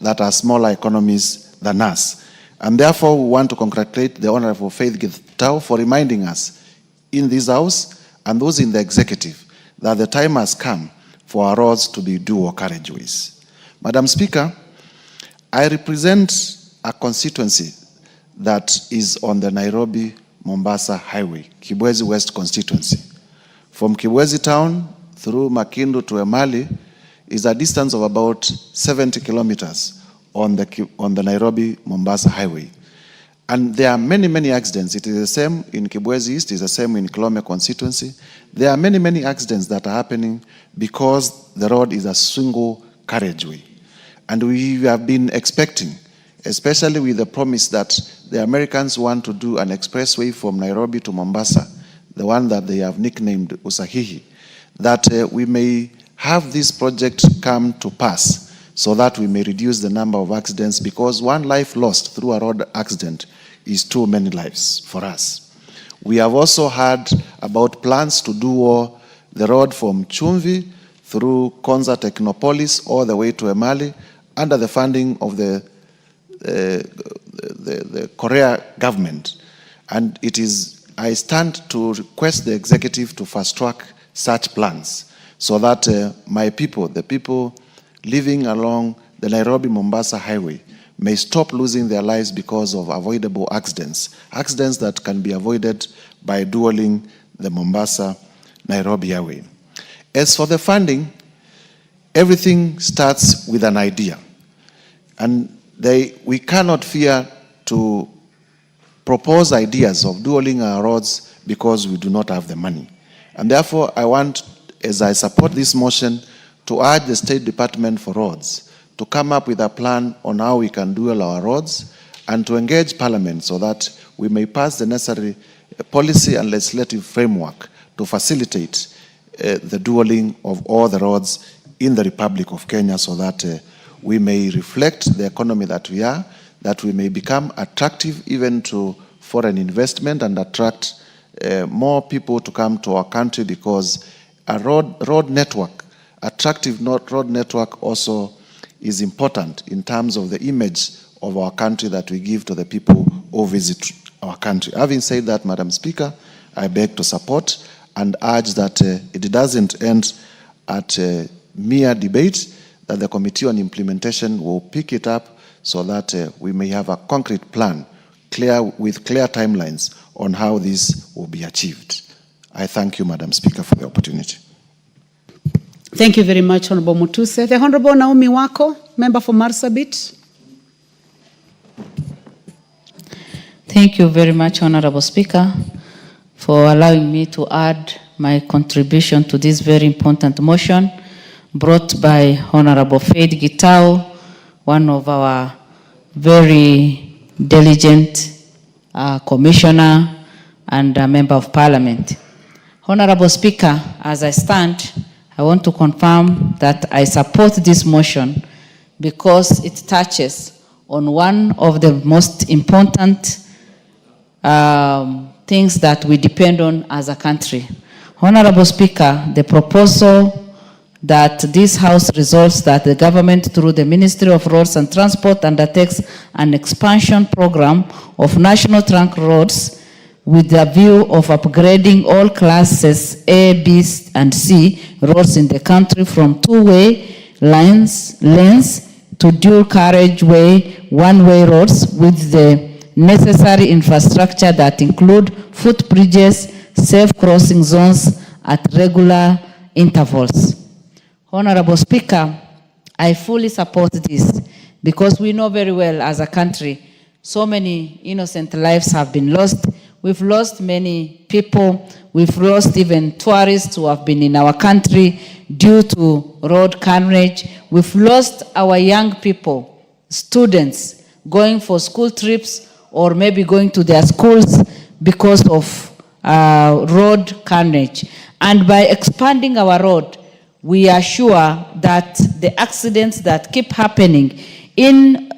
that are smaller economies than us. And therefore, we want to congratulate the Honorable Faith Gitau for reminding us in this House and those in the executive that the time has come for our roads to be dual carriageways. Madam Speaker, I represent a constituency that is on the Nairobi-Mombasa Highway, Kibwezi West constituency. From Kibwezi town through Makindu to Emali is a distance of about 70 kilometers on the Nairobi-Mombasa Highway. And there are many, many accidents. It is the same in Kibwezi East, it is the same in Kilome constituency. There are many, many accidents that are happening because the road is a single carriageway. And we have been expecting, especially with the promise that the Americans want to do an expressway from Nairobi to Mombasa, the one that they have nicknamed Usahihi, that we may have this project come to pass so that we may reduce the number of accidents, because one life lost through a road accident is too many lives for us. We have also heard about plans to do the road from Chumvi through Konza Technopolis all the way to Emali under the funding of the Korea government. And I stand to request the executive to fast track such plans so that my people, the people living along the Nairobi-Mombasa Highway, may stop losing their lives because of avoidable accidents that can be avoided by dualing the Mombasa-Nairobi Highway. As for the funding, everything starts with an idea. And we cannot fear to propose ideas of dualing our roads because we do not have the money. And therefore, I want, as I support this motion, to urge the State Department for Roads to come up with a plan on how we can dual our roads and to engage Parliament so that we may pass the necessary policy and legislative framework to facilitate the dualing of all the roads in the Republic of Kenya so that we may reflect the economy that we are, that we may become attractive even to foreign investment and attract more people to come to our country, because a road network, attractive road network also is important in terms of the image of our country that we give to the people who visit our country. Having said that, Madam Speaker, I beg to support and urge that it doesn't end at mere debate, that the Committee on Implementation will pick it up so that we may have a concrete plan with clear timelines on how this will be achieved. I thank you, Madam Speaker, for the opportunity. Thank you very much, Honorable Mutuse. The Honorable Naomi Wako, member for Marsabit. Thank you very much, Honorable Speaker, for allowing me to add my contribution to this very important motion brought by Honorable Faith Gitau, one of our very diligent commissioner and a member of Parliament. Honorable Speaker, as I stand, I want to confirm that I support this motion because it touches on one of the most important things that we depend on as a country. Honorable Speaker, the proposal that this House resolves that the government through the Ministry of Roads and Transport undertakes an expansion program of national trunk roads with the view of upgrading all classes A, B, and C roads in the country from two-way lanes to dual carriageway, one-way roads with the necessary infrastructure that include footbridges, safe crossing zones at regular intervals. Honorable Speaker, I fully support this because we know very well as a country, so many innocent lives have been lost. We've lost many people. We've lost even tourists who have been in our country due to road carnage. We've lost our young people, students, going for school trips or maybe going to their schools because of road carnage. And by expanding our road, we are sure that the accidents that keep happening in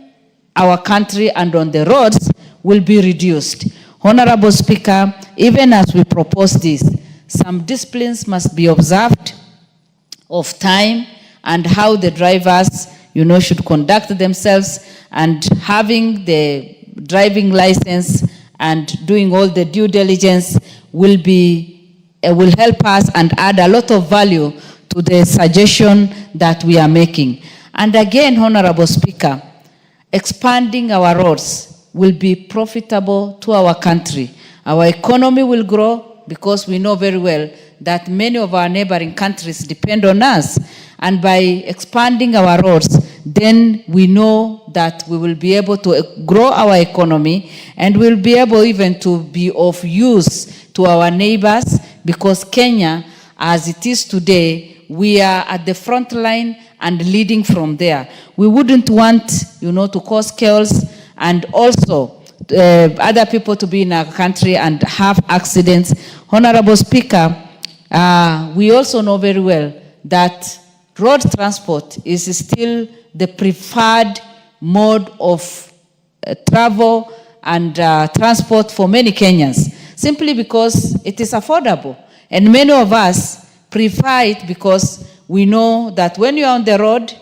our country and on the roads will be reduced. Honorable Speaker, even as we propose this, some disciplines must be observed of time and how the drivers, should conduct themselves, and having the driving license and doing all the due diligence will help us and add a lot of value to the suggestion that we are making. And again, Honorable Speaker, expanding our roads will be profitable to our country. Our economy will grow because we know very well that many of our neighboring countries depend on us. And by expanding our roads, then we know that we will be able to grow our economy, and we'll be able even to be of use to our neighbors, because Kenya, as it is today, we are at the front line and leading from there. We wouldn't want, to cause chaos and also other people to be in our country and have accidents. Honorable Speaker, we also know very well that road transport is still the preferred mode of travel and transport for many Kenyans, simply because it is affordable. And many of us prefer it because we know that when you're on the road,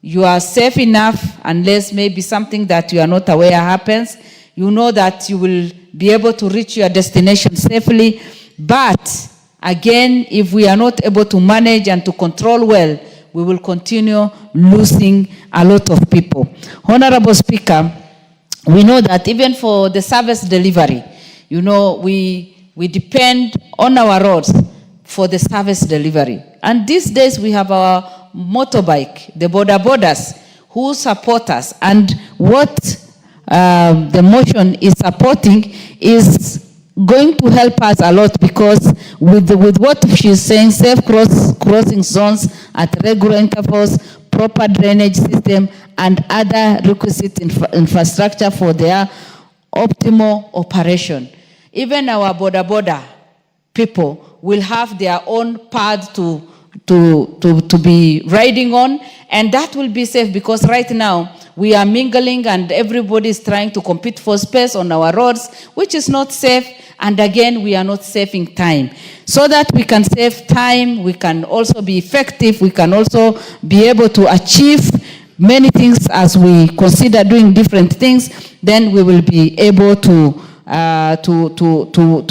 you are safe enough, unless maybe something that you are not aware happens. You know that you will be able to reach your destination safely. But again, if we are not able to manage and to control well, we will continue losing a lot of people. Honorable Speaker, we know that even for the service delivery, we depend on our roads for the service delivery. And these days we have our motorbike, the borders, who support us. And what the motion is supporting is going to help us a lot, because with what she's saying, safe crossing zones at regular intervals, proper drainage system, and other requisite infrastructure for their optimal operation. Even our border people will have their own path to be riding on, and that will be safe, because right now we are mingling and everybody is trying to compete for space on our roads, which is not safe. And again, we are not saving time. So that we can save time, we can also be effective, we can also be able to achieve many things as we consider doing different things, then we will be able to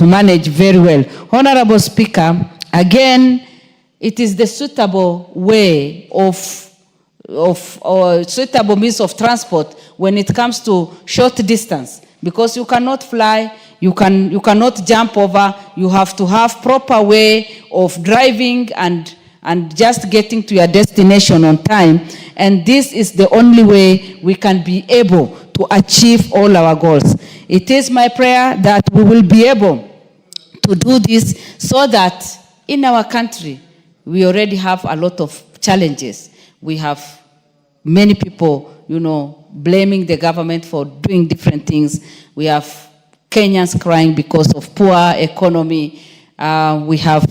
manage very well. Honorable Speaker, again, it is the suitable way or suitable means of transport when it comes to short distance, because you cannot fly, you cannot jump over, you have to have proper way of driving and just getting to your destination on time. And this is the only way we can be able to achieve all our goals. It is my prayer that we will be able to do this, so that in our country, we already have a lot of challenges. We have many people, blaming the government for doing different things. We have Kenyans crying because of poor economy. We have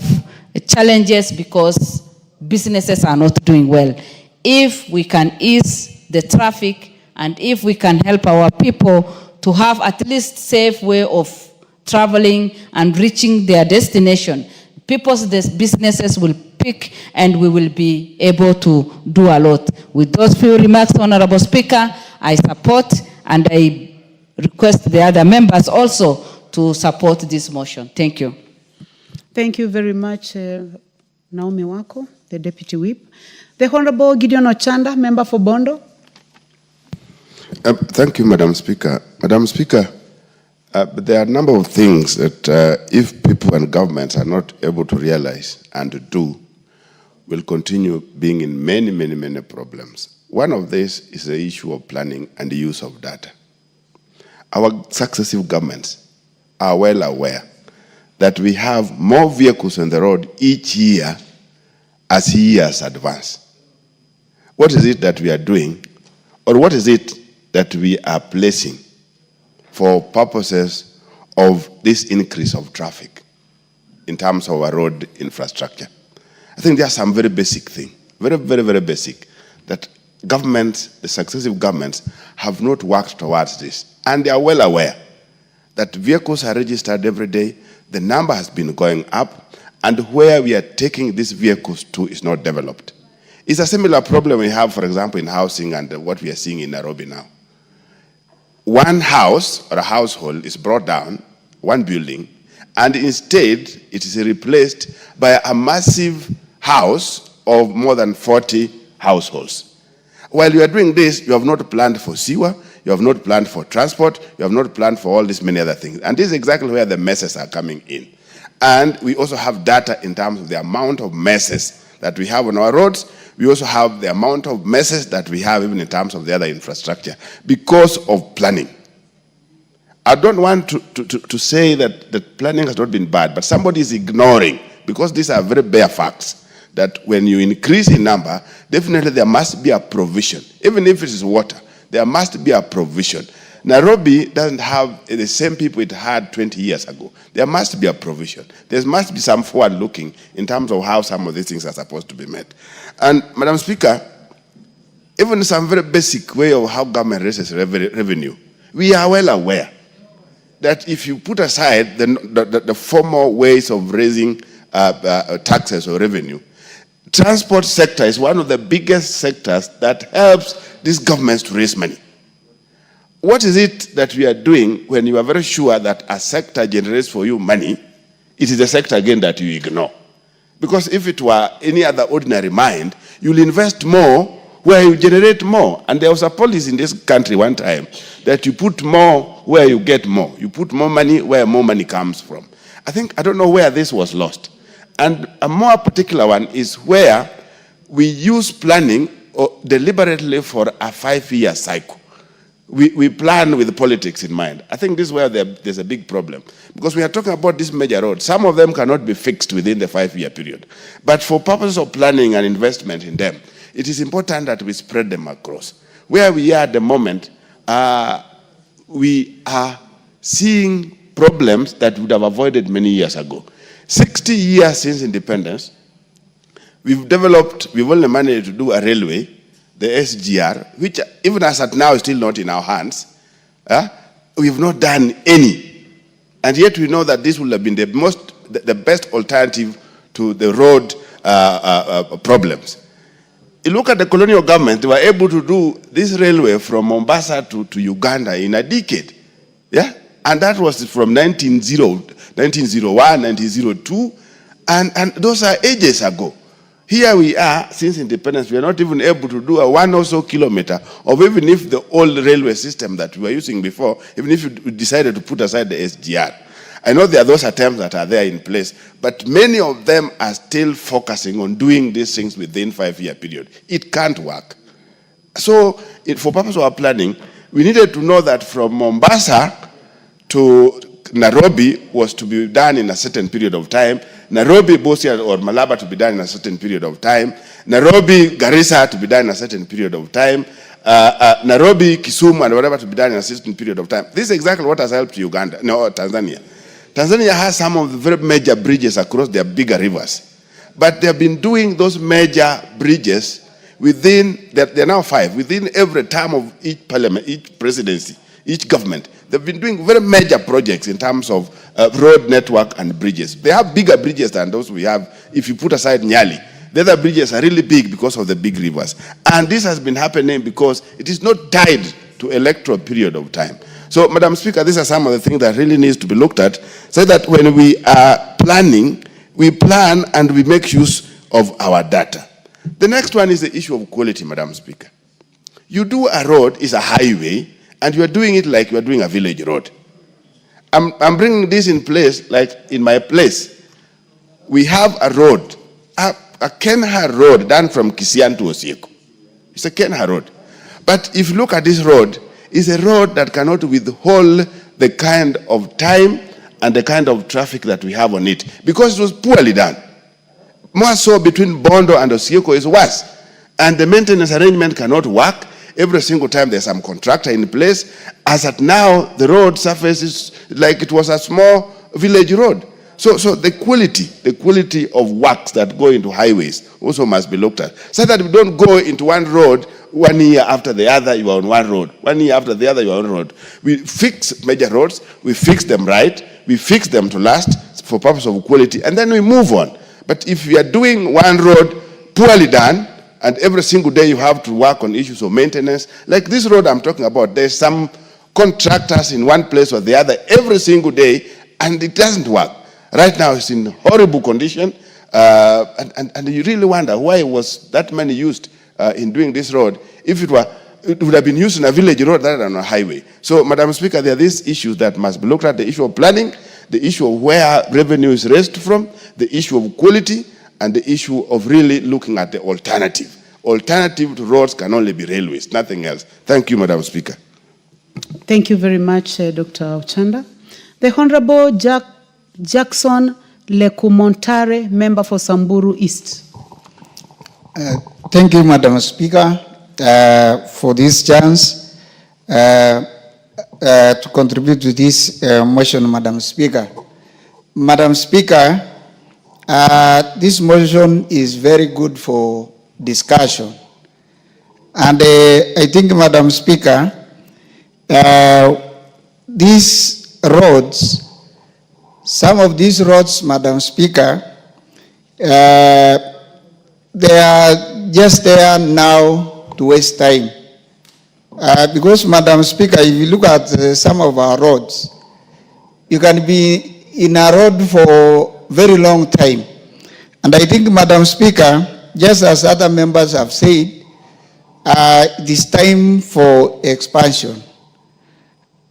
challenges because businesses are not doing well. If we can ease the traffic, and if we can help our people to have at least safe way of traveling and reaching their destination, people's businesses will pick, and we will be able to do a lot. With those few remarks, Honorable Speaker, I support, and I request the other members also to support this motion. Thank you. Thank you very much, Naomi Wako, the Deputy Whip. The Honorable Gideon Ochanda, member for Bondo. Thank you, Madam Speaker. Madam Speaker, there are a number of things that if people and governments are not able to realize and to do, will continue being in many, many, many problems. One of these is the issue of planning and the use of data. Our successive governments are well aware that we have more vehicles on the road each year as years advance. What is it that we are doing, or what is it that we are placing for purposes of this increase of traffic in terms of our road infrastructure? I think there are some very basic things, very, very, very basic, that governments, the successive governments, have not worked towards this. And they are well aware that vehicles are registered every day, the number has been going up, and where we are taking these vehicles to is not developed. It's a similar problem we have, for example, in housing and what we are seeing in Nairobi now. One house or a household is brought down, one building, and instead it is replaced by a massive house of more than 40 households. While you are doing this, you have not planned for sewer, you have not planned for transport, you have not planned for all these many other things. And this is exactly where the messes are coming in. And we also have data in terms of the amount of messes that we have on our roads. We also have the amount of messes that we have even in terms of the other infrastructure because of planning. I don't want to say that the planning has not been bad, but somebody is ignoring, because these are very bare facts, that when you increase in number, definitely there must be a provision. Even if it is water, there must be a provision. Nairobi doesn't have the same people it had 20 years ago. There must be a provision. There must be some forward looking in terms of how some of these things are supposed to be met. And Madam Speaker, even some very basic way of how government raises revenue, we are well aware that if you put aside the formal ways of raising taxes or revenue, transport sector is one of the biggest sectors that helps these governments to raise money. What is it that we are doing when you are very sure that a sector generates for you money? It is the sector again that you ignore. Because if it were any other ordinary mind, you'll invest more where you generate more. And there was a policy in this country one time that you put more where you get more. You put more money where more money comes from. I don't know where this was lost. And a more particular one is where we use planning deliberately for a 5-year cycle. We plan with politics in mind. I think this is where there's a big problem. Because we are talking about these major roads. Some of them cannot be fixed within the 5-year period. But for purposes of planning and investment in them, it is important that we spread them across. Where we are at the moment, we are seeing problems that we would have avoided many years ago. 60 years since independence, we've only managed to do a railway, the SGR, which even as at now is still not in our hands. We've not done any. And yet we know that this would have been the best alternative to the road problems. You look at the colonial government, they were able to do this railway from Mombasa to Uganda in a decade. Yeah? And that was from 1901, 1902, and those are ages ago. Here we are, since independence, we are not even able to do a 1 or so kilometer of even if the old railway system that we were using before, even if we decided to put aside the SGR. I know there are those attempts that are there in place, but many of them are still focusing on doing these things within 5-year period. It can't work. So, for purpose of our planning, we needed to know that from Mombasa to Nairobi was to be done in a certain period of time. Nairobi, Busia or Malaba to be done in a certain period of time. Nairobi, Garissa to be done in a certain period of time. Nairobi, Kisumu and whatever to be done in a certain period of time. This is exactly what has helped Tanzania. Tanzania has some of the very major bridges across their bigger rivers. But they have been doing those major bridges within, they're now 5, within every term of each parliament, each presidency, each government. They've been doing very major projects in terms of road network and bridges. They have bigger bridges than those we have if you put aside Nyali. The other bridges are really big because of the big rivers. And this has been happening because it is not tied to electoral period of time. So, Madam Speaker, these are some of the things that really needs to be looked at, so that when we are planning, we plan and we make use of our data. The next one is the issue of quality, Madam Speaker. You do a road, is a highway, and you are doing it like you are doing a village road. I'm bringing this in place, like in my place. We have a road, a Kenha road done from Kisian to Osieko. It's a Kenha road. But if you look at this road, it's a road that cannot withhold the kind of time and the kind of traffic that we have on it, because it was poorly done. More so between Bondo and Osieko is worse. And the maintenance arrangement cannot work. Every single time there's some contractor in place. As at now, the road surface is like it was a small village road. So the quality of works that go into highways also must be looked at. So that we don't go into one road, 1 year after the other, you are on one road. 1 year after the other, you are on one road. We fix major roads, we fix them right, we fix them to last for purpose of quality, and then we move on. But if we are doing one road poorly done, and every single day you have to work on issues of maintenance. Like this road I'm talking about, there's some contractors in one place or the other every single day, and it doesn't work. Right now it's in horrible condition, and you really wonder why was that money used in doing this road. If it would have been used in a village road rather than a highway. So, Madam Speaker, there are these issues that must be looked at: the issue of planning, the issue of where revenue is raised from, the issue of quality, and the issue of really looking at the alternative. Alternative to roads can only be railways, nothing else. Thank you, Madam Speaker. Thank you very much, Dr. Ochanda. The Honorable Jackson Lekumontare, member for Samburu East. Thank you, Madam Speaker, for this chance to contribute to this motion, Madam Speaker. Madam Speaker, this motion is very good for discussion. And I think, Madam Speaker, these roads, some of these roads, Madam Speaker, they are just there now to waste time. Because, Madam Speaker, if you look at some of our roads, you can be in a road for very long time. And I think, Madam Speaker, just as other members have said, it is time for expansion.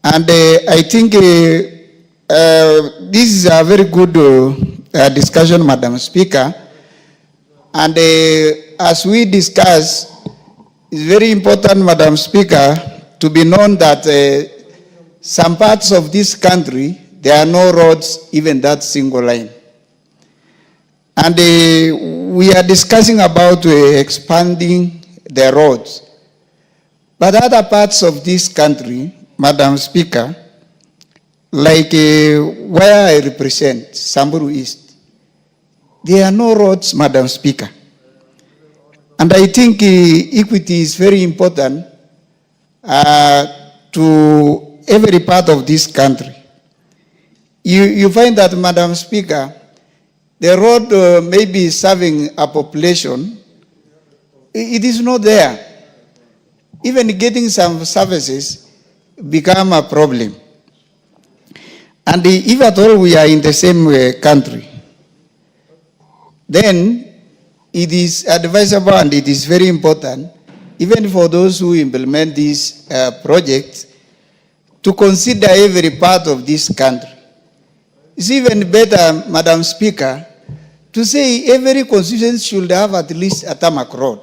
And I think this is a very good discussion, Madam Speaker. And as we discuss, it's very important, Madam Speaker, to be known that some parts of this country, there are no roads, even that single line. And we are discussing about expanding the roads. But other parts of this country, Madam Speaker, like where I represent, Samburu East, there are no roads, Madam Speaker. And I think equity is very important to every part of this country. You find that, Madam Speaker, the road may be serving a population, it is not there. Even getting some services become a problem. And if at all we are in the same country, then it is advisable and it is very important, even for those who implement these projects, to consider every part of this country. It's even better, Madam Speaker, to say every constituency should have at least a tarmac road.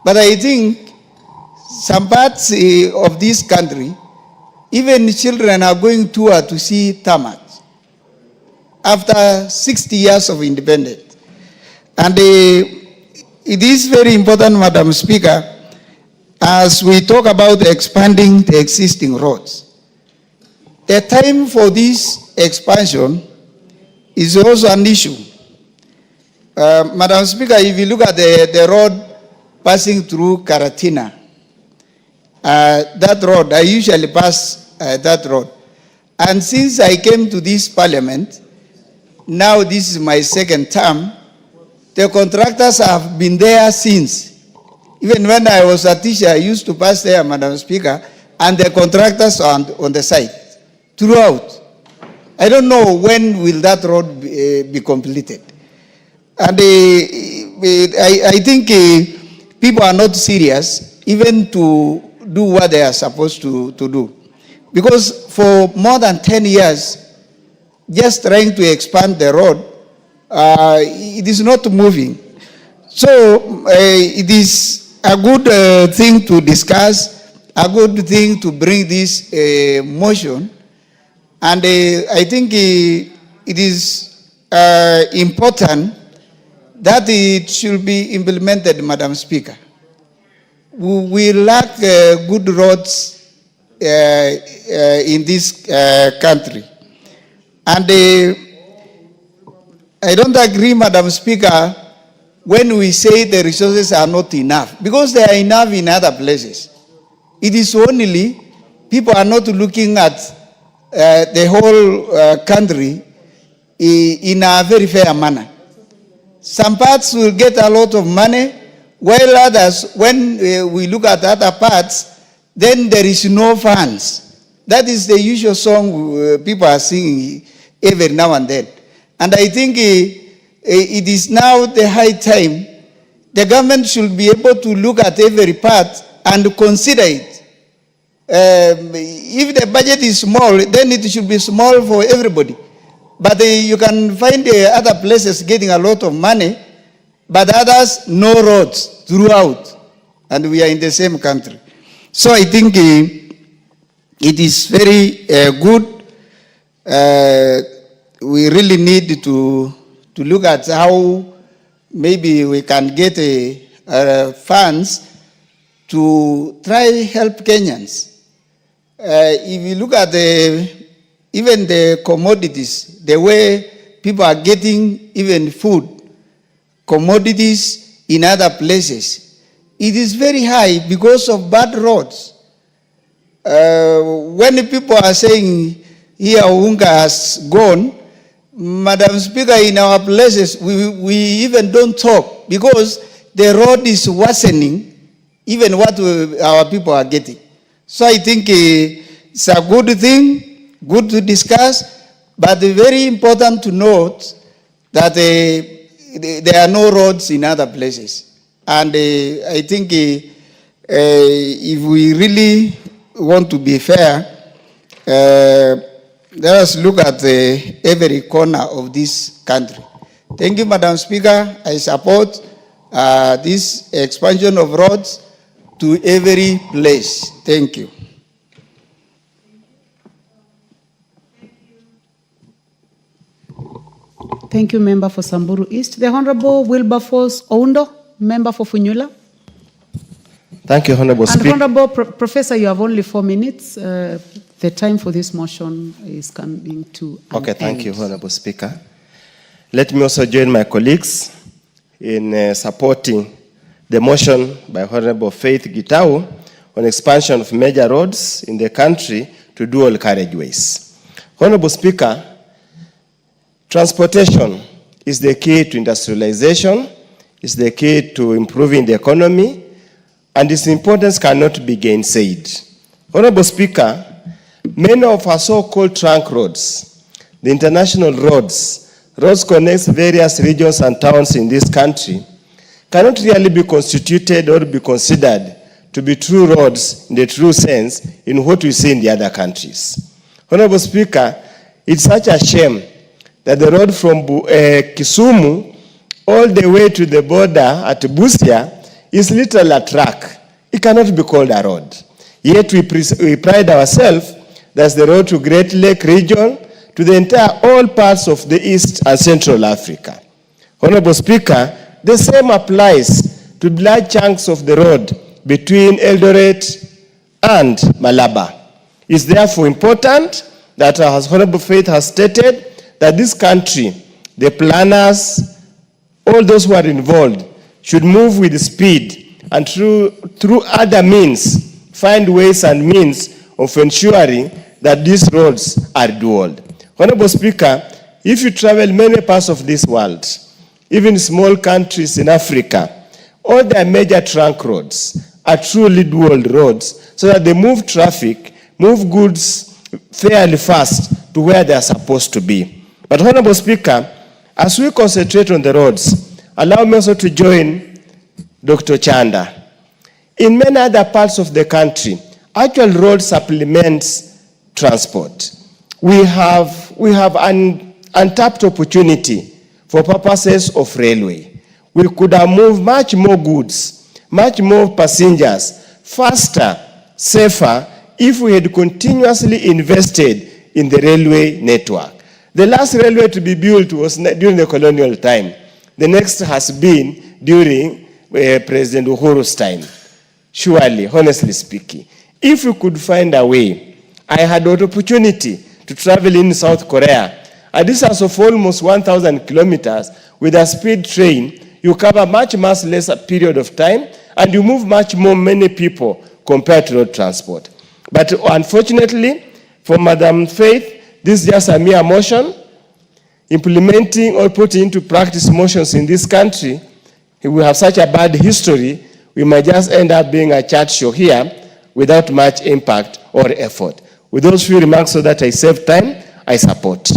But I think some parts of this country, even children are going to see tarmac after 60 years of independence. And it is very important, Madam Speaker, as we talk about expanding the existing roads. The time for this expansion is also an issue. Madam Speaker, if you look at the road passing through Karatina, that road, I usually pass that road. And since I came to this parliament, now this is my second term, the contractors have been there since. Even when I was a teacher, I used to pass there, Madam Speaker, and the contractors are on the site throughout. I don't know when will that road be completed. And I think people are not serious even to do what they are supposed to do. Because for more than 10 years, just trying to expand the road, it is not moving. So it is a good thing to discuss, a good thing to bring this motion. And I think it is important that it should be implemented, Madam Speaker. We lack good roads in this country. And I don't agree, Madam Speaker, when we say the resources are not enough, because they are enough in other places. It is only people are not looking at the whole country in a very fair manner. Some parts will get a lot of money, while others, when we look at other parts, then there is no funds. That is the usual song people are singing every now and then. And I think it is now the high time the government should be able to look at every part and consider it. If the budget is small, then it should be small for everybody. But you can find other places getting a lot of money, but others no roads throughout, and we are in the same country. So I think it is very good. We really need to look at how maybe we can get funds to try help Kenyans. If you look at even the commodities, the way people are getting even food, commodities in other places, it is very high because of bad roads. When people are saying here Unga has gone, Madam Speaker, in our places, we even don't talk because the road is worsening even what our people are getting. So I think it's a good thing, good to discuss, but very important to note that there are no roads in other places. And I think if we really want to be fair, let us look at every corner of this country. Thank you, Madam Speaker. I support this expansion of roads to every place. Thank you. Thank you, Member for Samburu East. The Honorable Wilberforce Oundo, Member for Funyula. Thank you, Honorable Speaker. And Honorable Professor, you have only 4 minutes. The time for this motion is coming to an Okay, thank end. you, Honorable Speaker. Let me also join my colleagues in supporting the motion by Honorable Faith Gitau on expansion of major roads in the country to dual carriageways. Honorable Speaker, transportation is the key to industrialization, is the key to improving the economy, and its importance cannot be gainsaid. Honorable Speaker, many of our so-called trunk roads, the international roads connect various regions and towns in this country, cannot really be constituted or be considered to be true roads in the true sense in what we see in the other countries. Honorable Speaker, it's such a shame that the road from Kisumu all the way to the border at Busia is literally a track. It cannot be called a road. Yet we pride ourselves that's the road to Great Lake region, to the entire all parts of the East and Central Africa. Honorable Speaker, the same applies to large chunks of the road between Eldoret and Malaba. It's therefore important that, as Honorable Faith has stated, that this country, the planners, all those who are involved, should move with speed and through other means, find ways and means of ensuring that these roads are dual. Honorable Speaker, if you travel many parts of this world, even small countries in Africa, all their major trunk roads are truly dual roads so that they move traffic, move goods fairly fast to where they are supposed to be. But Honorable Speaker, as we concentrate on the roads, allow me also to join Dr. Chanda. In many other parts of the country, actual road supplements transport. We have an untapped opportunity for purposes of railway. We could have moved much more goods, much more passengers, faster, safer, if we had continuously invested in the railway network. The last railway to be built was during the colonial time. The next has been during President Uhuru's time. Surely, honestly speaking, if we could find a way, I had an opportunity to travel in South Korea, a distance of almost 1,000 kilometers with a speed train. You cover much less period of time, and you move much more many people compared to road transport. But unfortunately, for Madam Faith, this is just a mere motion. Implementing or putting into practice motions in this country if we have such a bad history, we might just end up being a chat show here without much impact or effort. With those few remarks, so that I save time, I support.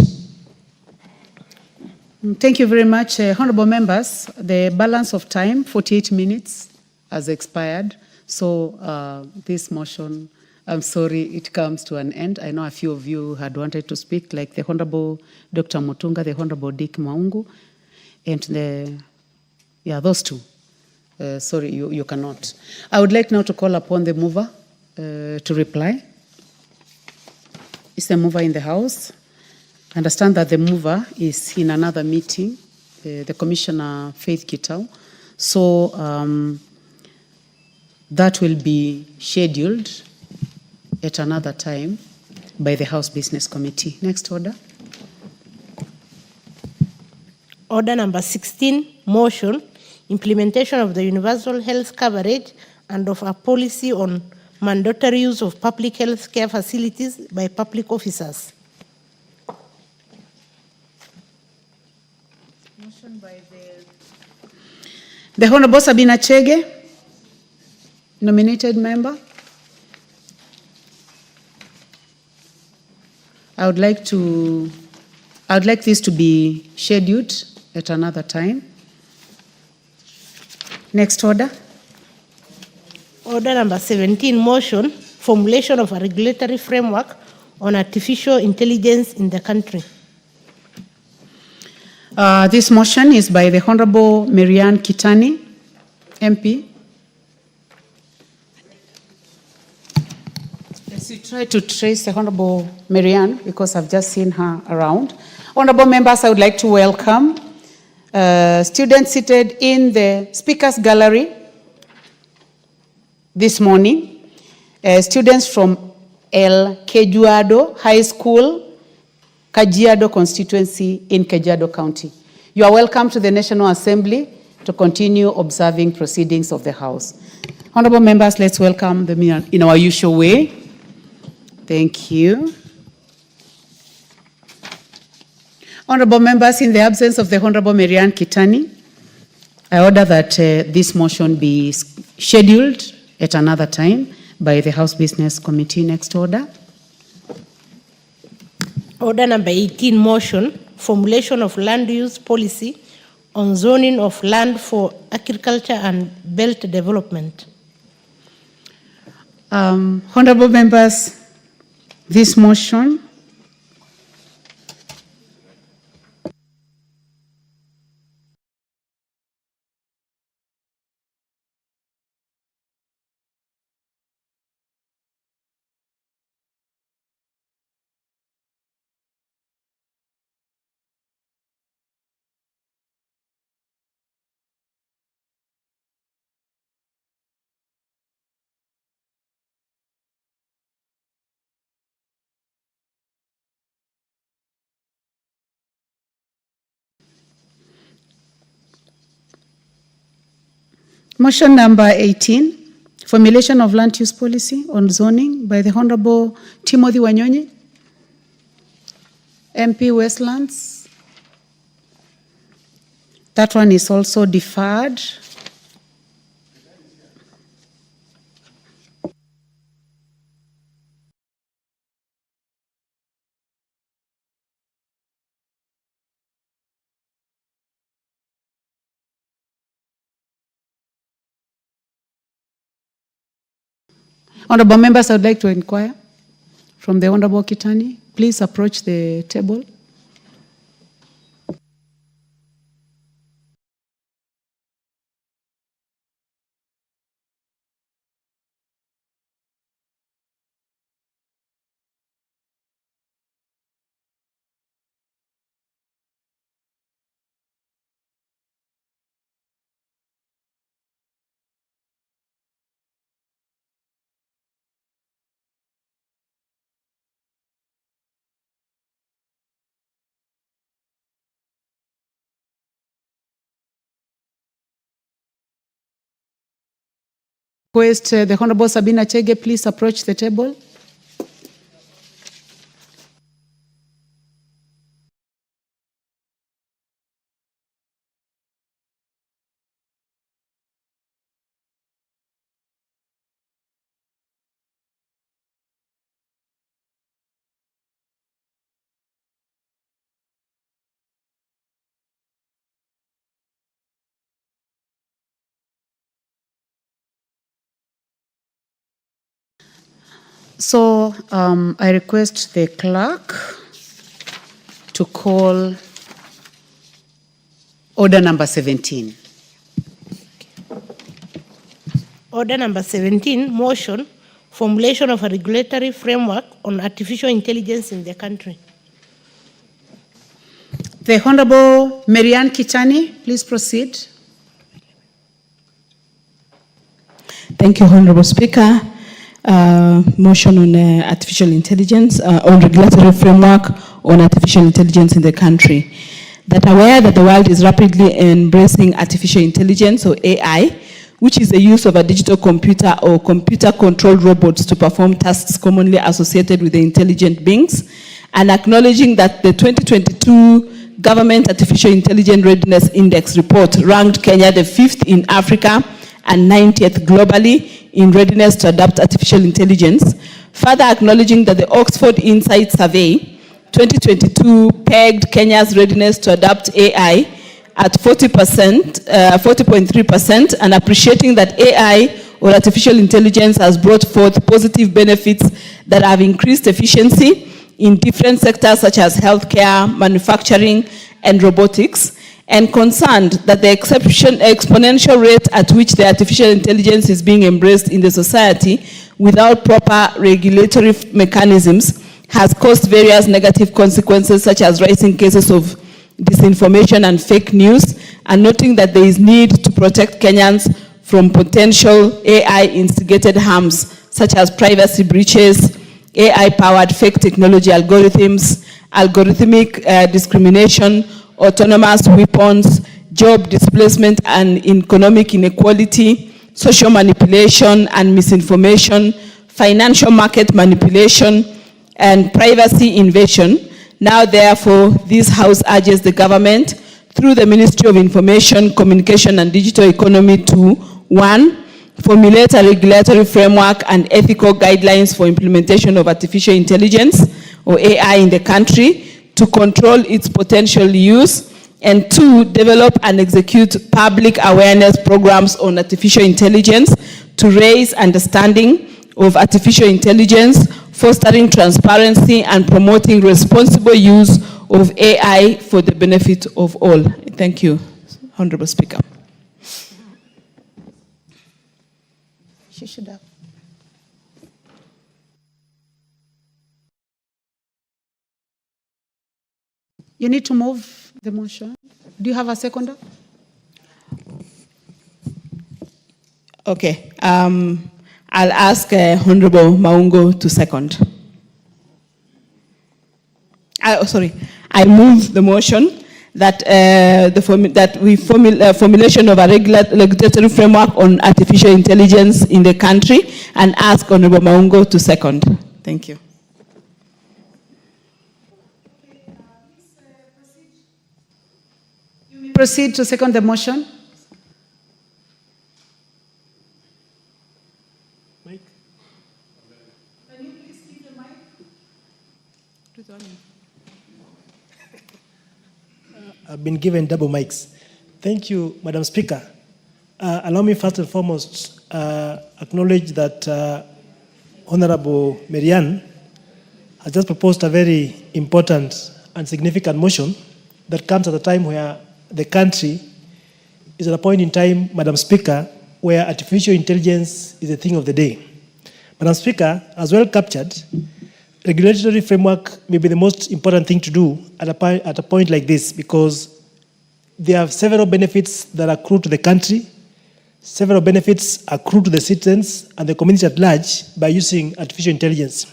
Thank you very much, honorable members. The balance of time, 48 minutes, has expired. So this motion, I'm sorry, it comes to an end. I know a few of you had wanted to speak, like the Honorable Dr. Mutunga, the Honorable Dick Maungu, and those two. Sorry, you cannot. I would like now to call upon the mover to reply. Is the mover in the house? I understand that the mover is in another meeting, the Commissioner Faith Kitau. So that will be scheduled at another time by the House Business Committee. Next order. Order number 16, motion, implementation of the universal health coverage and of a policy on mandatory use of public health care facilities by public officers. Motion by the Honorable Sabina Chege, nominated member. I would like this to be scheduled at another time. Next order. Order number 17, motion, formulation of a regulatory framework on artificial intelligence in the country. This motion is by the Honorable Marianne Kitani, MP. Let's try to trace the Honorable Marianne because I've just seen her around. Honorable members, I would like to welcome students seated in the Speakers Gallery this morning. Students from El Kejuado High School, Kajiado constituency in Kajiado County. You are welcome to the National Assembly to continue observing proceedings of the House. Honorable members, let's welcome them in our usual way. Thank you. Honorable members, in the absence of the Honorable Marianne Kitani, I order that this motion be scheduled at another time by the House Business Committee. Next order. Order number 18, motion, formulation of land use policy on zoning of land for agriculture and belt development. Honorable members, this motion motion number 18, formulation of land use policy on zoning by the Honorable Timothy Wanyonyi, MP Westlands. That one is also deferred. Honorable members, I would like to inquire from the Honorable Kitani. Please approach the table. Request the Honorable Sabina Chege, please approach the table. So I request the clerk to call order number 17. Order number 17, motion, formulation of a regulatory framework on artificial intelligence in the country. The Honorable Marianne Kichani, please proceed. Thank you, Honorable Speaker. Motion on artificial intelligence, on regulatory framework on artificial intelligence in the country. That aware that the world is rapidly embracing artificial intelligence, or AI, which is the use of a digital computer or computer-controlled robots to perform tasks commonly associated with the intelligent beings, and acknowledging that the 2022 Government Artificial Intelligence Readiness Index report ranked Kenya the 5th in Africa and 90th globally in readiness to adopt artificial intelligence. Further acknowledging that the Oxford Insight Survey 2022 pegged Kenya's readiness to adopt AI at 40.3%, and appreciating that AI, or artificial intelligence, has brought forth positive benefits that have increased efficiency in different sectors such as healthcare, manufacturing, and robotics, and concerned that the exponential rate at which the artificial intelligence is being embraced in the society without proper regulatory mechanisms has caused various negative consequences, such as rising cases of disinformation and fake news, and noting that there is need to protect Kenyans from potential AI-instigated harms, such as privacy breaches, AI-powered fake technology algorithms, algorithmic discrimination, autonomous weapons, job displacement and economic inequality, social manipulation and misinformation, financial market manipulation, and privacy invasion. Now, therefore, this House urges the government, through the Ministry of Information, Communication and Digital Economy, to 1, formulate a regulatory framework and ethical guidelines for implementation of artificial intelligence, or AI, in the country to control its potential use, and 2, develop and execute public awareness programs on artificial intelligence to raise understanding of artificial intelligence, fostering transparency and promoting responsible use of AI for the benefit of all. Thank you, Honorable Speaker. She should have. You need to move the motion. Do you have a seconder? Okay. I'll ask Honorable Maungo to second. I move the motion that formulation of a regulatory framework on artificial intelligence in the country, and ask Honorable Maungo to second. Thank you. Proceed to second the motion. Mike? Can you please give the mic? I've been given double mics. Thank you, Madam Speaker. Allow me first and foremost acknowledge that Honorable Marianne has just proposed a very important and significant motion that comes at a time where the country is at a point in time, Madam Speaker, where artificial intelligence is a thing of the day. Madam Speaker, as well captured, regulatory framework may be the most important thing to do at a point like this, because there are several benefits that accrue to the country, several benefits accrue to the citizens and the community at large by using artificial intelligence.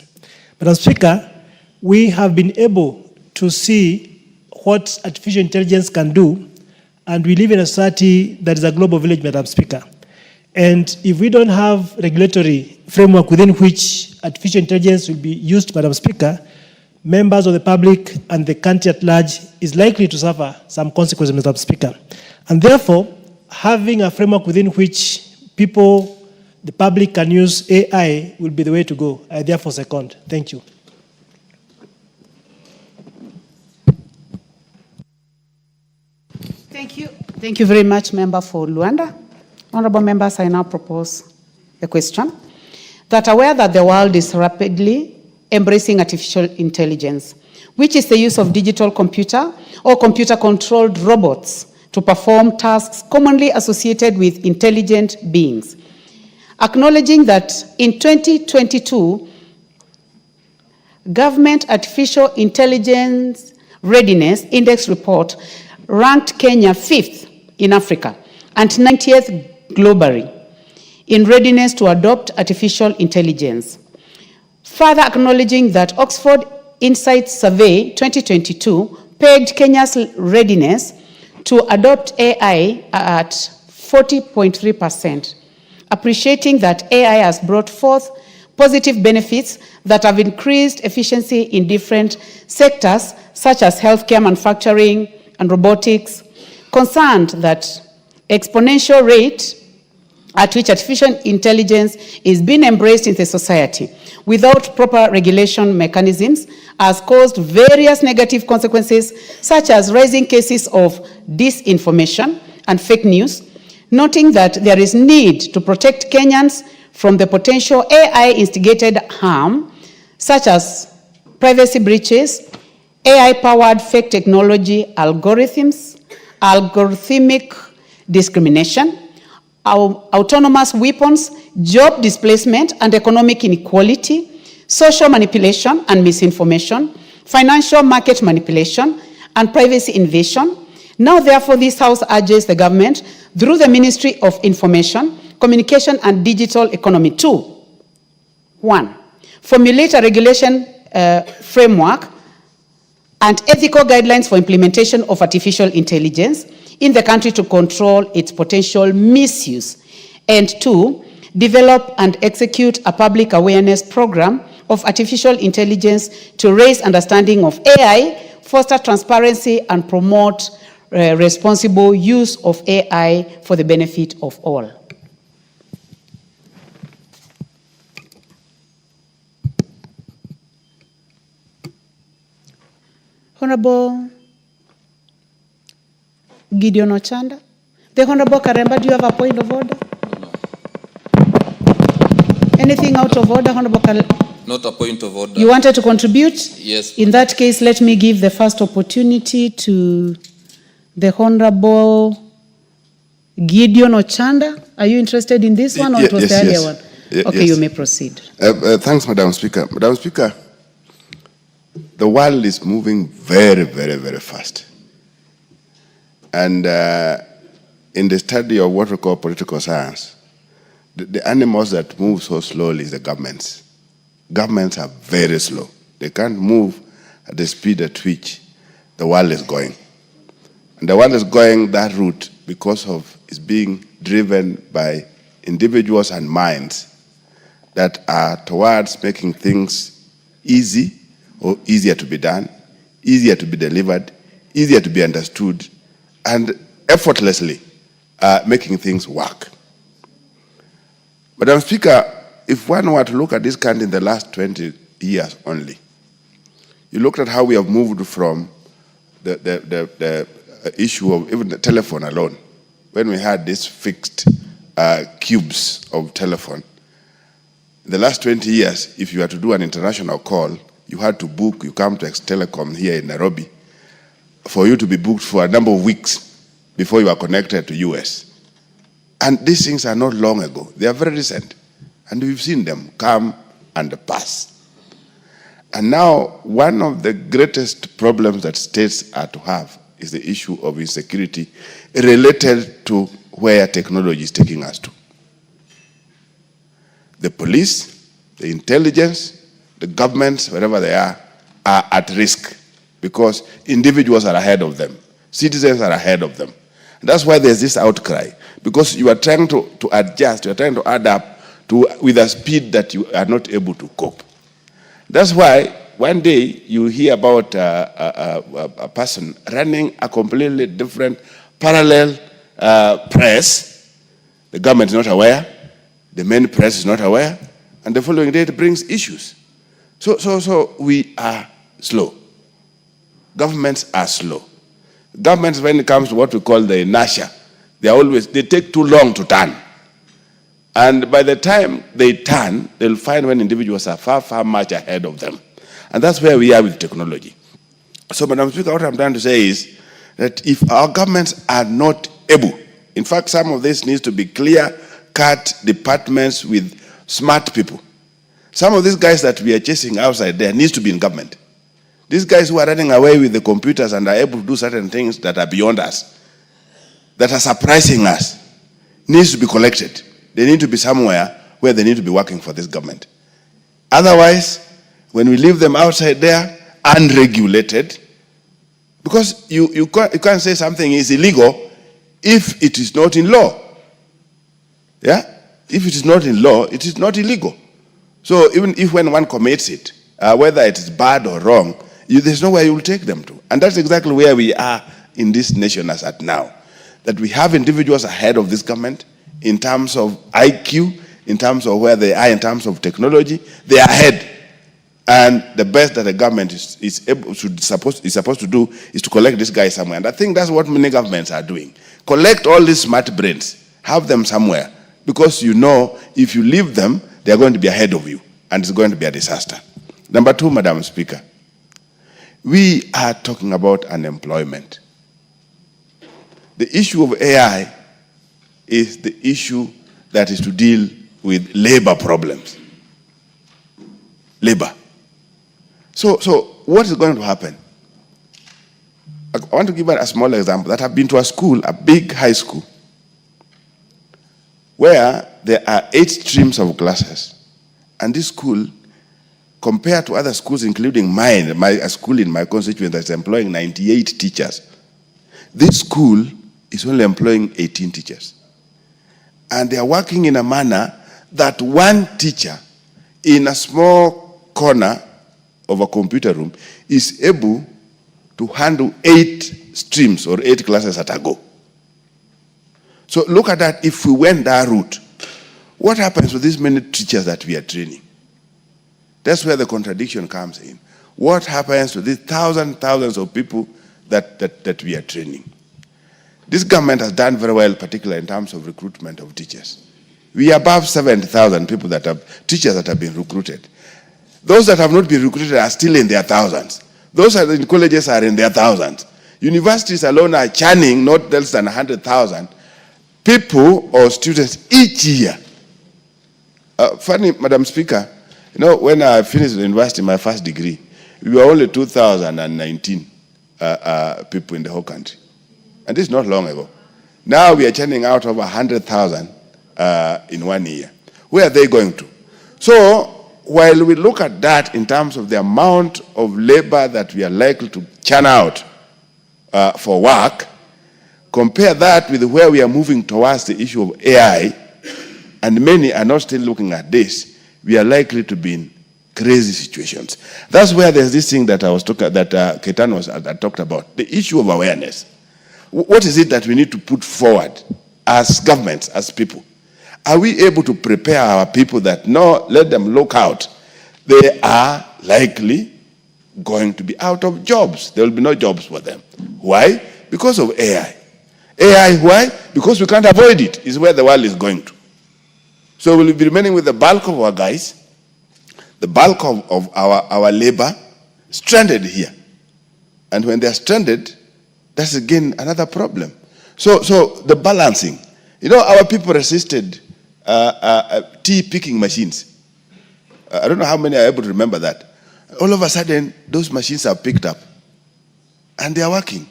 Madam Speaker, we have been able to see what artificial intelligence can do, and we live in a society that is a global village, Madam Speaker. And if we don't have regulatory framework within which artificial intelligence will be used, Madam Speaker, members of the public and the country at large is likely to suffer some consequences, Madam Speaker. And therefore, having a framework within which people, the public, can use AI will be the way to go. I therefore second. Thank you. Thank you. Thank you very much, Member for Luanda. Honorable members, I now propose a question. that aware that the world is rapidly embracing artificial intelligence, which is the use of digital computer or computer-controlled robots to perform tasks commonly associated with intelligent beings. Acknowledging that in 2022, Government Artificial Intelligence Readiness Index report ranked Kenya 5th in Africa and 90th globally in readiness to adopt artificial intelligence. Further acknowledging that Oxford Insights Survey 2022 pegged Kenya's readiness to adopt AI at 40.3%, appreciating that AI has brought forth positive benefits that have increased efficiency in different sectors such as healthcare, manufacturing, and robotics, concerned that exponential rate at which artificial intelligence is being embraced in the society without proper regulation mechanisms has caused various negative consequences, such as rising cases of disinformation and fake news, noting that there is need to protect Kenyans from the potential AI-instigated harm, such as privacy breaches, AI-powered fake technology algorithms, algorithmic discrimination, autonomous weapons, job displacement and economic inequality, social manipulation and misinformation, financial market manipulation, and privacy invasion. Now, therefore, this House urges the government, through the Ministry of Information, Communication and Digital Economy, to 1. Formulate a regulation framework and ethical guidelines for implementation of artificial intelligence in the country to control its potential misuse. And 2, develop and execute a public awareness program of artificial intelligence to raise understanding of AI, foster transparency, and promote responsible use of AI for the benefit of all. Honorable Gideon Ochanda. The Honorable Karemba, do you have a point of order? Anything out of order, Honorable Karemba? Not a point of order. You wanted to contribute? Yes. In that case, let me give the first opportunity to the Honorable Gideon Ochanda. Are you interested in this one, or it was yes, the earlier yes. one? Okay, yes. you may proceed. Thanks, Madam Speaker. Madam Speaker, the world is moving very, very, very fast. And in the study of what we call political science, the animals that move so slowly is the governments. Governments are very slow. They can't move at the speed at which the world is going. And the world is going that route because of it's being driven by individuals and minds that are towards making things easy or easier to be done, easier to be delivered, easier to be understood, and effortlessly making things work. Madam Speaker, if one were to look at this country in the last 20 years only, you looked at how we have moved from the issue of even the telephone alone, when we had these fixed cubes of telephone. In the last 20 years, if you were to do an international call, you had to book, you come to Ex-Telecom here in Nairobi, for you to be booked for a number of weeks before you are connected to US. And these things are not long ago. They are very recent. And we've seen them come and pass. And now, one of the greatest problems that states are to have is the issue of insecurity related to where technology is taking us to. The police, the intelligence, the governments, wherever they are at risk because individuals are ahead of them. Citizens are ahead of them. And that's why there's this outcry, because you are trying to adjust, you are trying to adapt with a speed that you are not able to cope. That's why one day you hear about a person running a completely different parallel press. The government is not aware, the main press is not aware, and the following day it brings issues. So we are slow. Governments are slow. Governments, when it comes to what we call the inertia, they take too long to turn. And by the time they turn, they'll find when individuals are far, far much ahead of them. And that's where we are with technology. So, Madam Speaker, what I'm trying to say is that if our governments are not able, in fact, some of this needs to be clear-cut departments with smart people. Some of these guys that we are chasing outside there needs to be in government. These guys who are running away with the computers and are able to do certain things that are beyond us, that are surprising us, needs to be collected. They need to be somewhere where they need to be working for this government. Otherwise, when we leave them outside there, unregulated, because you can't say something is illegal if it is not in law. Yeah? If it is not in law, it is not illegal. So even if when one commits it, whether it is bad or wrong, there's nowhere you will take them to. And that's exactly where we are in this nation as at now. That we have individuals ahead of this government in terms of IQ, in terms of where they are, in terms of technology, they are ahead. And the best that the government is supposed to do is to collect this guy somewhere. And I think that's what many governments are doing. Collect all these smart brains, have them somewhere. Because you know, if you leave them, they are going to be ahead of you. And it's going to be a disaster. Number two, Madam Speaker, we are talking about unemployment. The issue of AI is the issue that is to deal with labor problems. Labor. So what is going to happen? I want to give a small example. That I've been to a school, a big high school, where there are 8 streams of classes. And this school, compared to other schools, including mine, a school in my constituency that's employing 98 teachers, this school is only employing 18 teachers. And they are working in a manner that one teacher in a small corner of a computer room is able to handle 8 streams or 8 classes at a go. So look at that. If we went that route, what happens with these many teachers that we are training? That's where the contradiction comes in. What happens to these thousands of people that we are training? This government has done very well, particularly in terms of recruitment of teachers. We are above 70,000 people teachers that have been recruited. Those that have not been recruited are still in their thousands. Those that are in colleges are in their thousands. Universities alone are churning not less than 100,000 people or students each year. Funny, Madam Speaker, you know, when I finished the university, my first degree, we were only 2,019 people in the whole country. And this is not long ago. Now we are churning out over 100,000 in 1 year. Where are they going to? So, while we look at that in terms of the amount of labor that we are likely to churn out for work, compare that with where we are moving towards the issue of AI, and many are not still looking at this, we are likely to be in crazy situations. That's where there's this thing that Ketan talked about, the issue of awareness. What is it that we need to put forward as governments, as people? Are we able to prepare our people that, no, let them look out? They are likely going to be out of jobs. There will be no jobs for them. Why? Because of AI. AI, why? Because we can't avoid it, is where the world is going to. So we'll be remaining with the bulk of our guys, the bulk of our labor, stranded here. And when they're stranded, that's again another problem. So the balancing. You know, our people resisted tea picking machines. I don't know how many are able to remember that. All of a sudden, those machines are picked up. And they are working.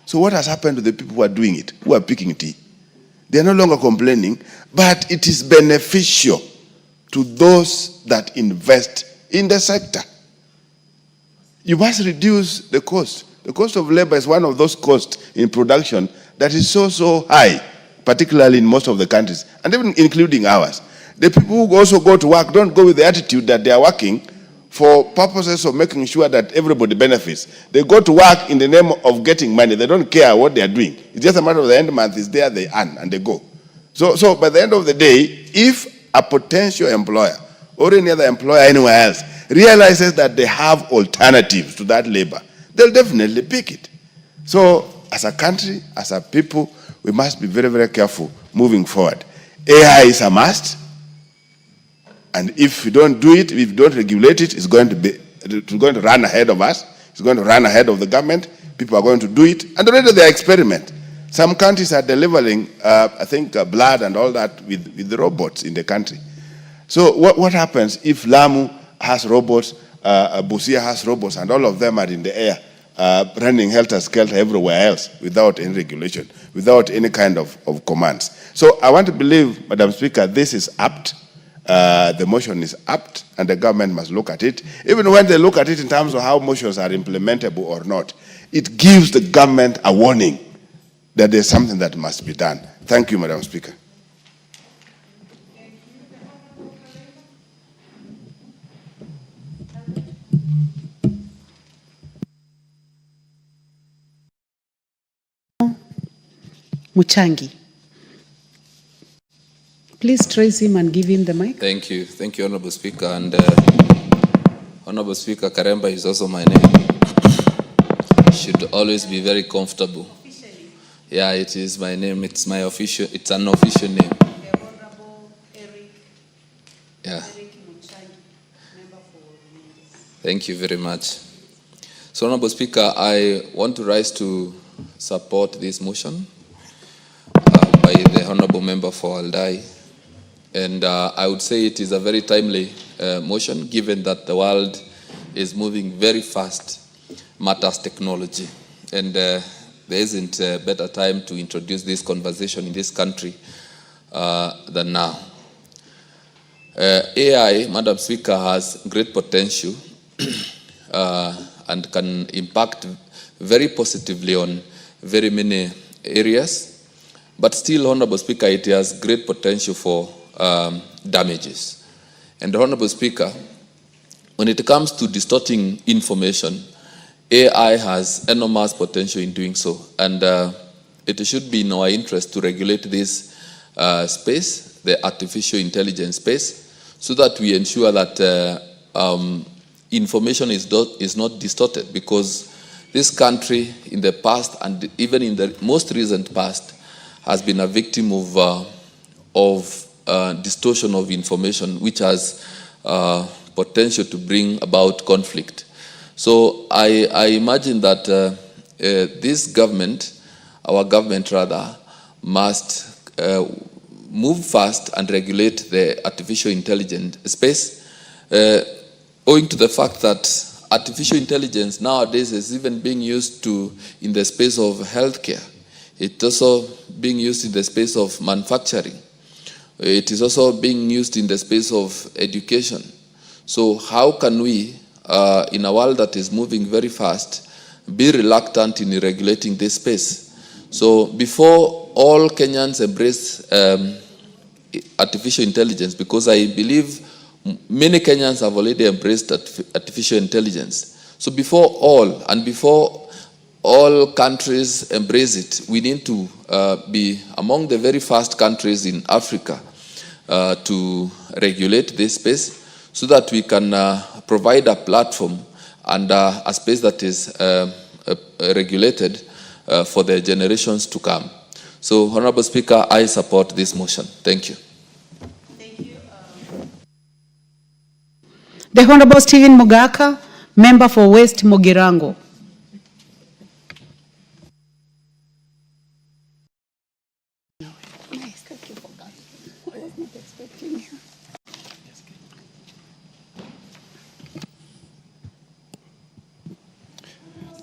So what has happened to the people who are doing it, who are picking tea? They are no longer complaining, but it is beneficial to those that invest in the sector. You must reduce the cost. The cost of labor is one of those costs in production that is so high, particularly in most of the countries, and even including ours. The people who also go to work don't go with the attitude that they are working for purposes of making sure that everybody benefits. They go to work in the name of getting money. They don't care what they are doing. It's just a matter of the end month is there, they earn, and they go. So by the end of the day, if a potential employer or any other employer anywhere else realizes that they have alternatives to that labor, they'll definitely pick it. So as a country, as a people, we must be very, very careful moving forward. AI is a must. And if we don't do it, if we don't regulate it, it's going to run ahead of us. It's going to run ahead of the government. People are going to do it. And already they experiment. Some countries are delivering, I think, blood and all that with the robots in the country. So what happens if Lamu has robots, Busia has robots, and all of them are in the air, running helter-skelter everywhere else without any regulation, without any kind of commands? So I want to believe, Madam Speaker, this is apt. The motion is apt, and the government must look at it. Even when they look at it in terms of how motions are implementable or not, it gives the government a warning that there's something that must be done. Thank you, Madam Speaker. Muchangi. Please trace him and give him the mic. Thank you, Honorable Speaker. And Honorable Speaker, Karemba is also my name. Should always be very comfortable. Officially. Yeah, it is my name. It's my official. It's an official name. The Honorable Eric. Yeah. Eric Muchangi, member for. Thank you very much. So, Honorable Speaker, I want to rise to support this motion by the Honorable Member for Aldai. And I would say it is a very timely motion, given that the world is moving very fast, matters technology. And there isn't a better time to introduce this conversation in this country than now. AI, Madam Speaker, has great potential and can impact very positively on very many areas. But still, Honorable Speaker, it has great potential for damages. And Honorable Speaker, when it comes to distorting information, AI has enormous potential in doing so. And it should be in our interest to regulate this space, the artificial intelligence space, so that we ensure that information is not distorted, because this country in the past, and even in the most recent past, has been a victim of distortion of information, which has potential to bring about conflict. So I imagine that this government, our government rather, must move fast and regulate the artificial intelligence space, owing to the fact that artificial intelligence nowadays is even being used in the space of healthcare. It's also being used in the space of manufacturing. It is also being used in the space of education. So how can we, in a world that is moving very fast, be reluctant in regulating this space? So before all Kenyans embrace artificial intelligence, because I believe many Kenyans have already embraced artificial intelligence. So before all countries embrace it, we need to be among the very first countries in Africa to regulate this space, so that we can provide a platform and a space that is regulated for the generations to come. So, Honorable Speaker, I support this motion. Thank you. Thank you. The Honorable Stephen Mugaka, member for West Mogirango.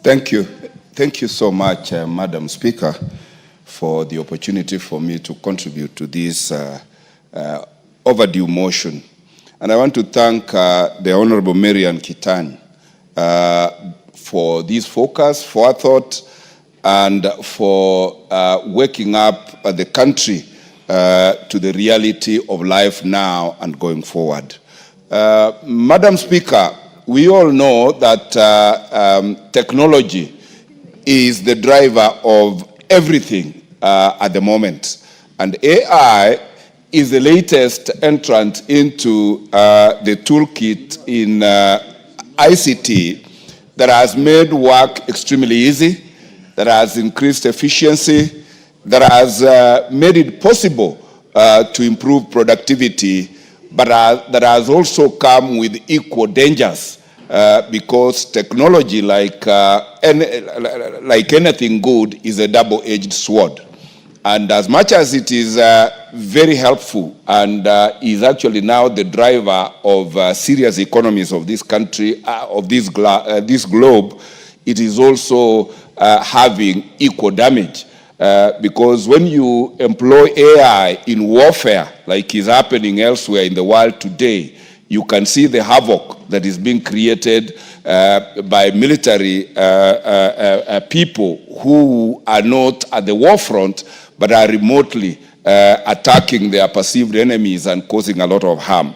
Thank you. Thank you so much, Madam Speaker, for the opportunity for me to contribute to this overdue motion. And I want to thank the Honorable Marian Kitani for this focus, forethought, and for waking up the country to the reality of life now and going forward. Madam Speaker, we all know that technology is the driver of everything at the moment. And AI is the latest entrant into the toolkit in ICT that has made work extremely easy, that has increased efficiency, that has made it possible to improve productivity but that has also come with equal dangers, because technology, like anything good, is a double-edged sword. And as much as it is very helpful and is actually now the driver of serious economies of this country, of this globe, it is also having equal damage. Because when you employ AI in warfare, like is happening elsewhere in the world today, you can see the havoc that is being created by military people who are not at the war front, but are remotely attacking their perceived enemies and causing a lot of harm.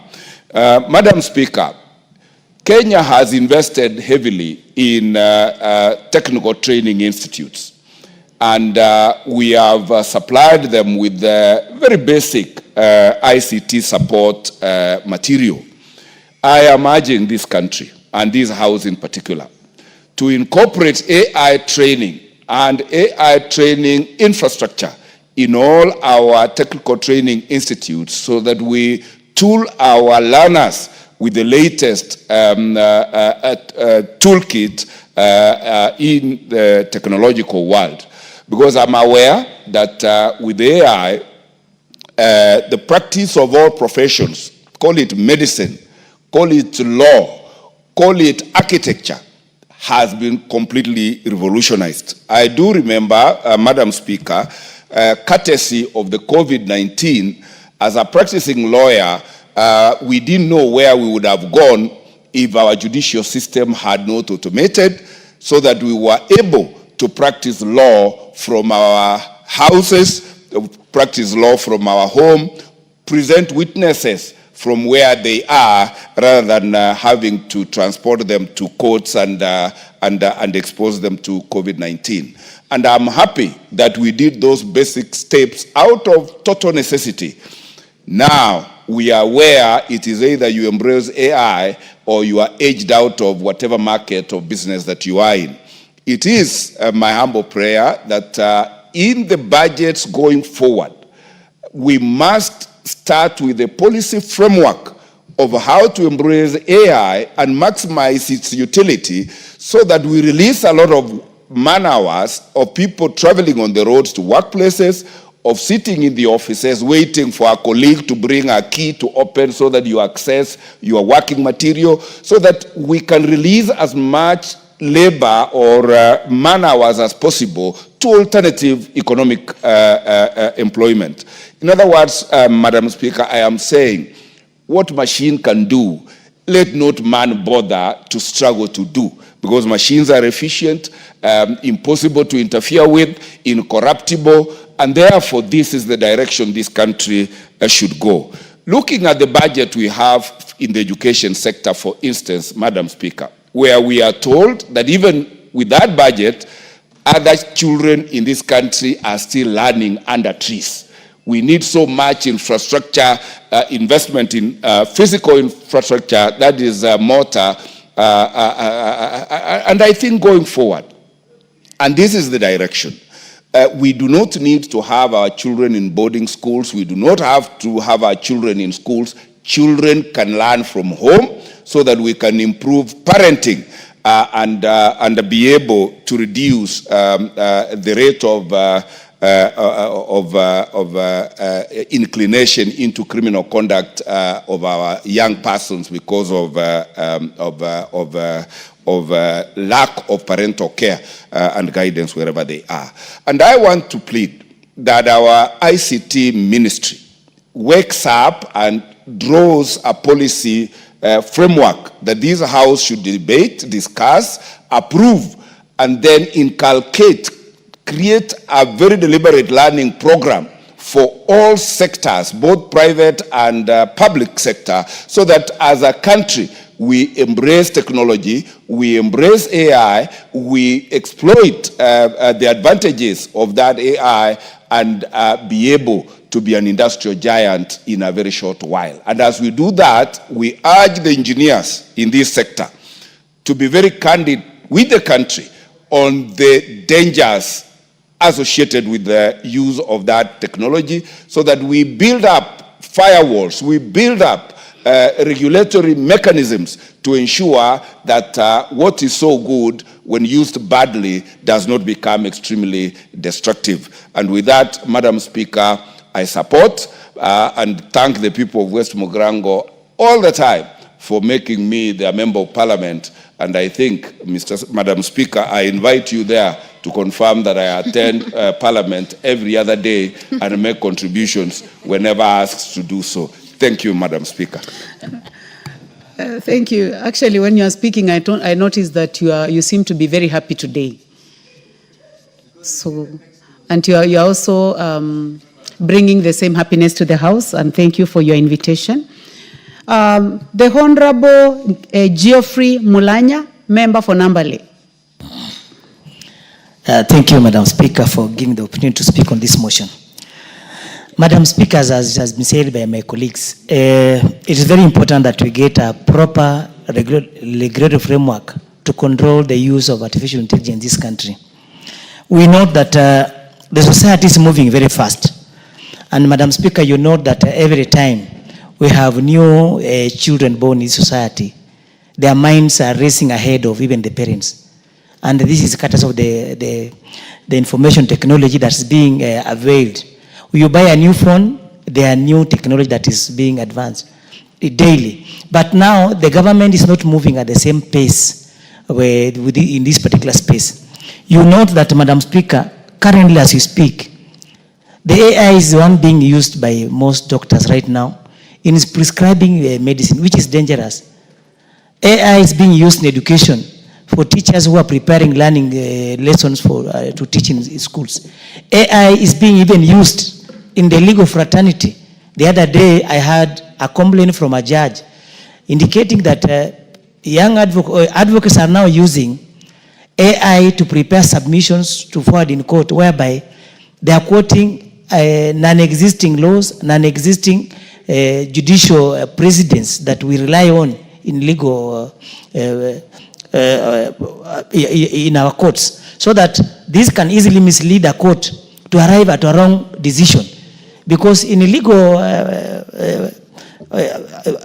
Madam Speaker, Kenya has invested heavily in technical training institutes. And we have supplied them with very basic ICT support material. I am urging this country, and this House in particular, to incorporate AI training and AI training infrastructure in all our technical training institutes so that we tool our learners with the latest toolkit in the technological world. Because I'm aware that with AI, the practice of all professions, call it medicine, call it law, call it architecture, has been completely revolutionized. I do remember, Madam Speaker, courtesy of the COVID-19, as a practicing lawyer, we didn't know where we would have gone if our judicial system had not automated, so that we were able to practice law from our houses, practice law from our home, present witnesses from where they are, rather than having to transport them to courts and expose them to COVID-19. And I'm happy that we did those basic steps out of total necessity. Now we are where it is either you embrace AI or you are edged out of whatever market or business that you are in. It is my humble prayer that in the budgets going forward, we must start with a policy framework of how to embrace AI and maximize its utility, so that we release a lot of man hours of people traveling on the roads to workplaces, of sitting in the offices waiting for a colleague to bring a key to open so that you access your working material, so that we can release as much labor or man hours as possible to alternative economic employment. In other words, Madam Speaker, I am saying what machine can do, let not man bother to struggle to do, because machines are efficient, impossible to interfere with, incorruptible, and therefore this is the direction this country should go. Looking at the budget we have in the education sector, for instance, Madam Speaker, where we are told that even with that budget, other children in this country are still learning under trees. We need so much infrastructure, investment in physical infrastructure, that is mortar, and I think going forward, and this is the direction, we do not need to have our children in boarding schools. We do not have to have our children in schools. Children can learn from home, so that we can improve parenting and be able to reduce the rate of inclination into criminal conduct of our young persons because of lack of parental care and guidance wherever they are. And I want to plead that our ICT ministry wakes up and draws a policy framework that this House should debate, discuss, approve, and then inculcate, create a very deliberate learning program for all sectors, both private and public sector, so that as a country we embrace technology, we embrace AI, we exploit the advantages of that AI, and be able to be an industrial giant in a very short while. And as we do that, we urge the engineers in this sector to be very candid with the country on the dangers associated with the use of that technology, so that we build up firewalls, we build up regulatory mechanisms to ensure that what is so good, when used badly, does not become extremely destructive. And with that, Madam Speaker, I support and thank the people of West Mogrango all the time for making me their Member of Parliament. And I think, Madam Speaker, I invite you there to confirm that I attend Parliament every other day and make contributions whenever asked to do so. Thank you, Madam Speaker. Thank you. Actually, when you are speaking, I noticed that you seem to be very happy today. So, and you are also bringing the same happiness to the House, and thank you for your invitation. The Honorable Geoffrey Mulanya, member for Nambale. Thank you, Madam Speaker, for giving the opportunity to speak on this motion. Madam Speaker, as has been said by my colleagues, it is very important that we get a proper regulatory framework to control the use of artificial intelligence in this country. We know that the society is moving very fast. And Madam Speaker, you know that every time we have new children born in society, their minds are racing ahead of even the parents. And this is courtesy of the information technology that's being availed. You buy a new phone, there are new technology that is being advanced daily. But now the government is not moving at the same pace in this particular space. You note that, Madam Speaker, currently as you speak, the AI is the one being used by most doctors right now in prescribing medicine, which is dangerous. AI is being used in education for teachers who are preparing learning lessons to teach in schools. AI is being even used in the legal fraternity. The other day, I had a complaint from a judge indicating that young advocates are now using AI to prepare submissions to forward in court, whereby they are quoting non-existing laws, non-existing judicial precedents that we rely on in legal, in our courts, so that this can easily mislead a court to arrive at a wrong decision. Because in legal,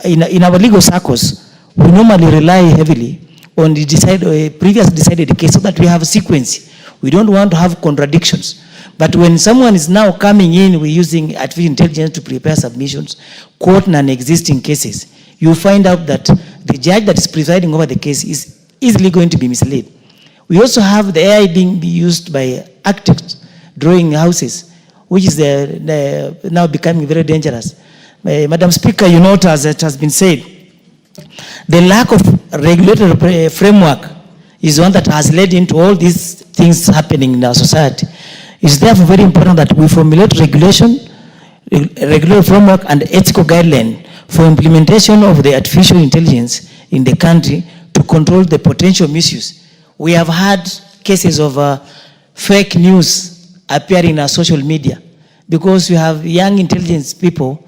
in our legal circles, we normally rely heavily on the previous decided case, so that we have a sequence. We don't want to have contradictions. But when someone is now coming in, we're using artificial intelligence to prepare submissions, quote non-existing cases, you find out that the judge that is presiding over the case is easily going to be misled. We also have the AI being used by architects drawing houses, which is now becoming very dangerous. Madam Speaker, you note, as it has been said, the lack of regulatory framework is one that has led into all these things happening in our society. It's therefore very important that we formulate regulatory framework and ethical guidelines for implementation of the artificial intelligence in the country to control the potential misuse. We have had cases of fake news appearing in our social media, because we have young intelligence people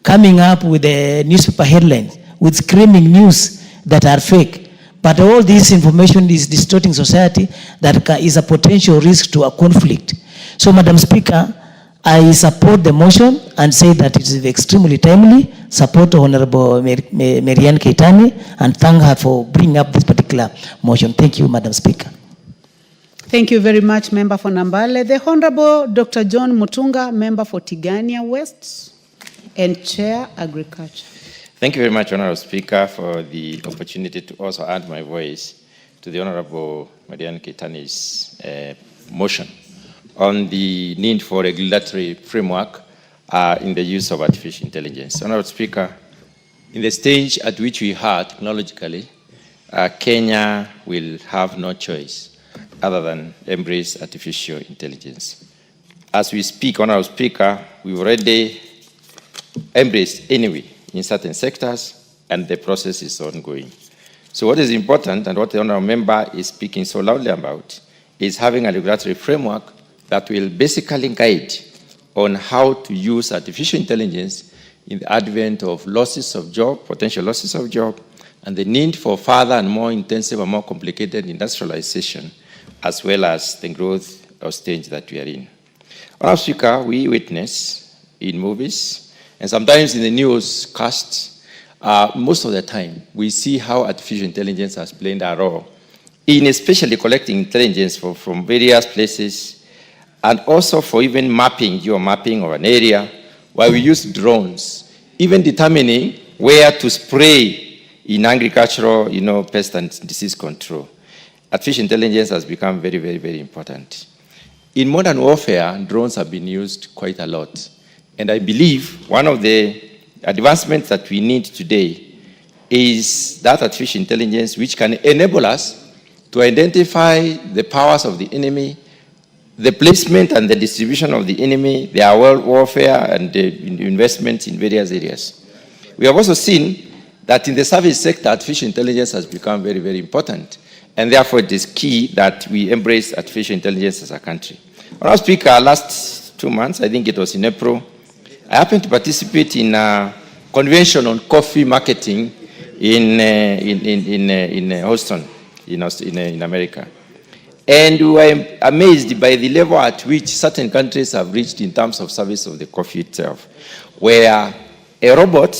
coming up with the newspaper headlines with screaming news that are fake. But all this information is distorting society, that is a potential risk to a conflict. So, Madam Speaker, I support the motion and say that it is extremely timely. Support Honorable Marianne Keitany and thank her for bringing up this particular motion. Thank you, Madam Speaker. Thank you very much, Member for Nambale. The Honorable Dr. John Mutunga, Member for Tigania West and Chair Agriculture. Thank you very much, Honorable Speaker, for the opportunity to also add my voice to the Honorable Marianne Keitany's motion on the need for regulatory framework in the use of artificial intelligence. Honorable Speaker, in the stage at which we are technologically, Kenya will have no choice other than embrace artificial intelligence. As we speak, Honorable Speaker, we've already embraced anyway in certain sectors, and the process is ongoing. So what is important, and what the Honourable Member is speaking so loudly about, is having a regulatory framework that will basically guide on how to use artificial intelligence in the advent of losses of job, potential losses of job, and the need for further and more intensive and more complicated industrialization, as well as the growth of stage that we are in. Honourable Speaker, we witness in movies and sometimes in the newscasts most of the time, we see how artificial intelligence has played a role in especially collecting intelligence from various places, and also for even mapping, geomapping of an area, where we use drones, even determining where to spray in agricultural, pest and disease control. Artificial intelligence has become very, very, very important. In modern warfare, drones have been used quite a lot. And I believe one of the advancements that we need today is that artificial intelligence which can enable us to identify the powers of the enemy, the placement and the distribution of the enemy, their warfare and the investments in various areas. We have also seen that in the service sector, artificial intelligence has become very, very important. And therefore, it is key that we embrace artificial intelligence as a country. Honourable Speaker, last 2 months, I think it was in April, I happened to participate in a convention on coffee marketing in Houston, in America. And we were amazed by the level at which certain countries have reached in terms of service of the coffee itself, where a robot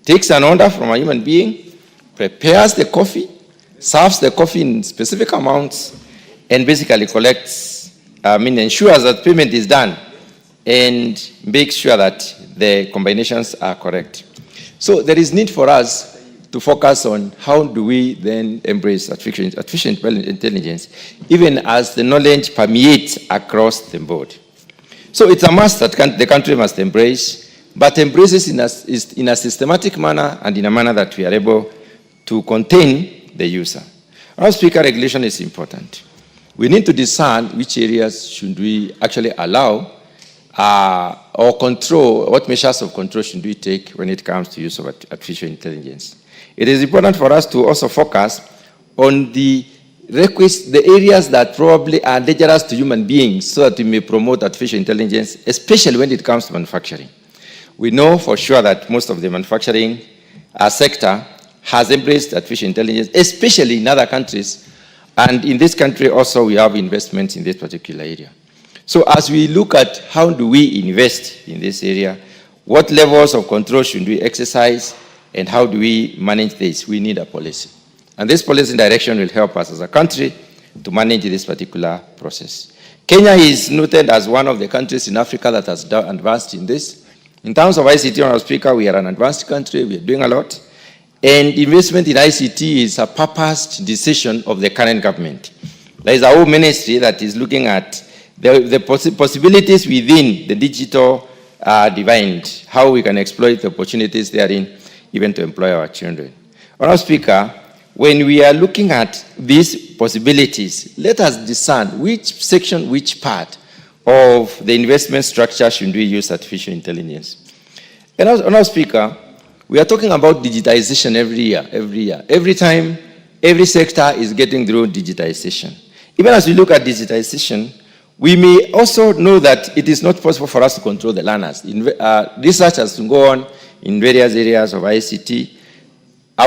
takes an order from a human being, prepares the coffee, serves the coffee in specific amounts, and basically ensures that payment is done, and makes sure that the combinations are correct. So there is need for us to focus on how do we then embrace artificial intelligence, even as the knowledge permeates across the board. So it's a must that the country must embrace, but embraces in a systematic manner and in a manner that we are able to contain the user. Our Speaker, regulation is important. We need to discern which areas should we actually allow or control, what measures of control should we take when it comes to use of artificial intelligence. It is important for us to also focus on the areas that probably are dangerous to human beings so that we may promote artificial intelligence, especially when it comes to manufacturing. We know for sure that most of the manufacturing sector has embraced artificial intelligence, especially in other countries. And in this country also, we have investments in this particular area. So as we look at how do we invest in this area, what levels of control should we exercise, and how do we manage this? We need a policy. And this policy direction will help us as a country to manage this particular process. Kenya is noted as one of the countries in Africa that has advanced in this. In terms of ICT, Honourable Speaker, we are an advanced country. We are doing a lot. And investment in ICT is a purposed decision of the current government. There is a whole ministry that is looking at the possibilities within the digital divide, how we can exploit the opportunities therein, even to employ our children. Honourable Speaker, when we are looking at these possibilities, let us discern which section, which part of the investment structure should we use artificial intelligence. And Honourable Speaker, we are talking about digitization every year. Every time, every sector is getting through digitization. Even as we look at digitization, we may also know that it is not possible for us to control the learners. Research has to go on in various areas of ICT.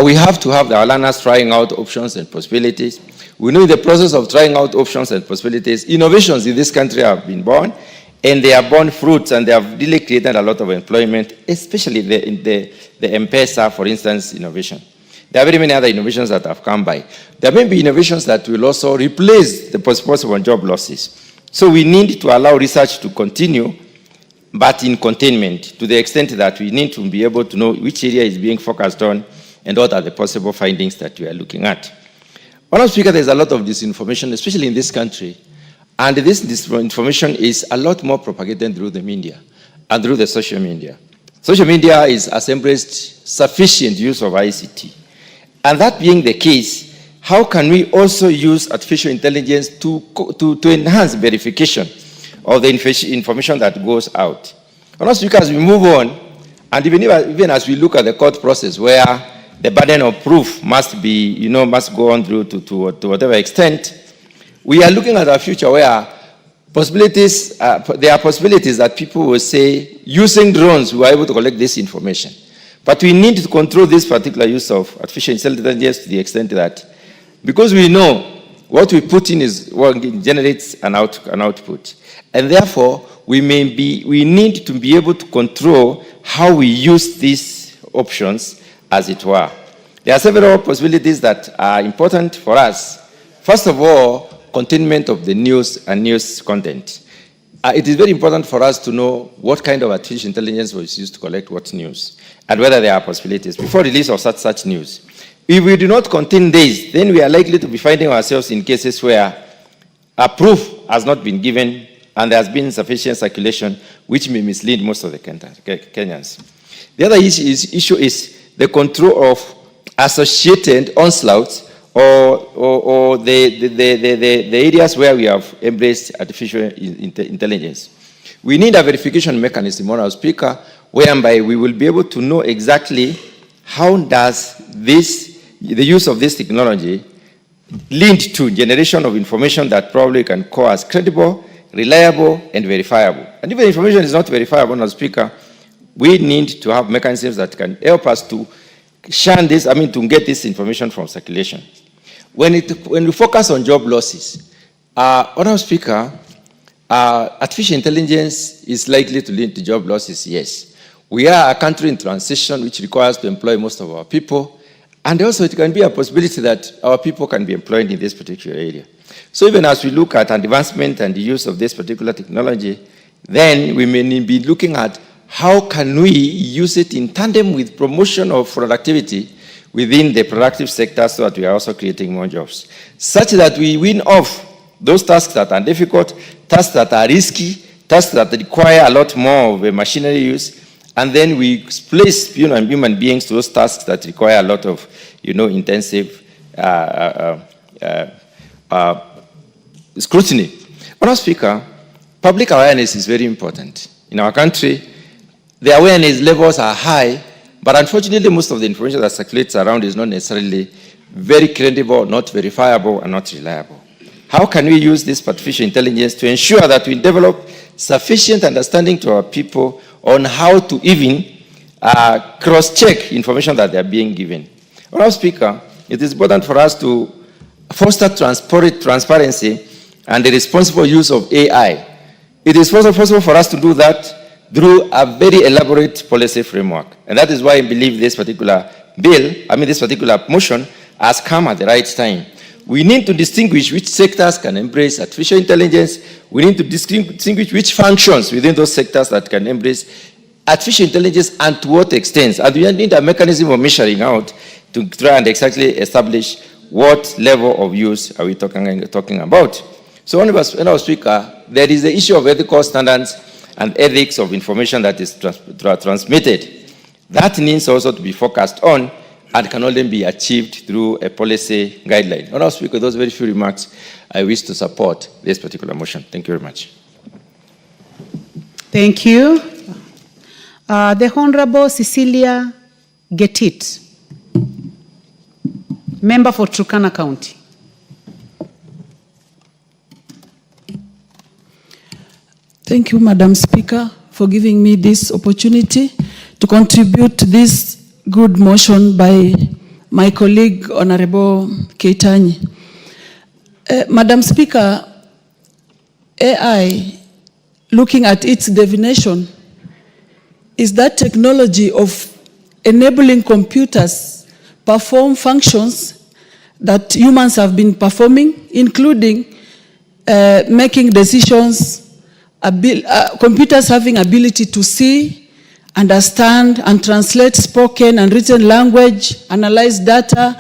We have to have our learners trying out options and possibilities. We know in the process of trying out options and possibilities, innovations in this country have been born, and they are born fruits, and they have really created a lot of employment, especially the M-Pesa, for instance, innovation. There are very many other innovations that have come by. There may be innovations that will also replace the possible job losses. So we need to allow research to continue, but in containment, to the extent that we need to be able to know which area is being focused on and what are the possible findings that we are looking at. Honourable Speaker, there's a lot of disinformation, especially in this country, and this disinformation is a lot more propagated through the media and through the social media. Social media has embraced sufficient use of ICT. And that being the case, how can we also use artificial intelligence to enhance verification of the information that goes out? Honourable Speaker, as we move on, and even as we look at the court process where the burden of proof must be, must go on through to whatever extent, we are looking at a future where there are possibilities that people will say, using drones, we are able to collect this information. But we need to control this particular use of artificial intelligence to the extent that, because we know what we put in is what generates an output. And therefore, we need to be able to control how we use these options as it were. There are several possibilities that are important for us. First of all, containment of the news and news content. It is very important for us to know what kind of artificial intelligence was used to collect what news and whether there are possibilities before release of such news. If we do not contain this, then we are likely to be finding ourselves in cases where a proof has not been given and there has been sufficient circulation, which may mislead most of the Kenyans. The other issue is the control of associated onslaughts or the areas where we have embraced artificial intelligence. We need a verification mechanism, Honourable Speaker, whereby we will be able to know exactly how does the use of this technology lead to generation of information that probably can cause credible, reliable, and verifiable. And if the information is not verifiable, Honourable Speaker, we need to have mechanisms that can help us to shun this, to get this information from circulation. When we focus on job losses, Honourable Speaker, artificial intelligence is likely to lead to job losses, yes. We are a country in transition which requires to employ most of our people, and also it can be a possibility that our people can be employed in this particular area. So even as we look at advancement and the use of this particular technology, then we may be looking at how can we use it in tandem with promotion of productivity within the productive sector so that we are also creating more jobs, such that we win off those tasks that are difficult, tasks that are risky, tasks that require a lot more of machinery use, and then we place human beings to those tasks that require a lot of intensive scrutiny. Honourable Speaker, public awareness is very important. In our country, the awareness levels are high, but unfortunately most of the information that circulates around is not necessarily very credible, not verifiable, and not reliable. How can we use this artificial intelligence to ensure that we develop sufficient understanding to our people on how to even cross-check information that they are being given? Honourable Speaker, it is important for us to foster transparency and the responsible use of AI. It is also possible for us to do that through a very elaborate policy framework. And that is why I believe this particular bill, this particular motion, has come at the right time. We need to distinguish which sectors can embrace artificial intelligence. We need to distinguish which functions within those sectors that can embrace artificial intelligence and to what extent. And we need a mechanism of measuring out to try and exactly establish what level of use are we talking about. So, Honourable Speaker, there is the issue of ethical standards and ethics of information that is transmitted. That needs also to be focused on and can only be achieved through a policy guideline. Honourable Speaker, those very few remarks, I wish to support this particular motion. Thank you very much. Thank you. The Honourable Cecilia Getit, member for Turkana County. Thank you, Madam Speaker, for giving me this opportunity to contribute to this good motion by my colleague, Honorable Keitany. Madam Speaker, AI, looking at its definition, is that technology of enabling computers perform functions that humans have been performing, including making decisions, computers having ability to see, understand, and translate spoken and written language, analyze data,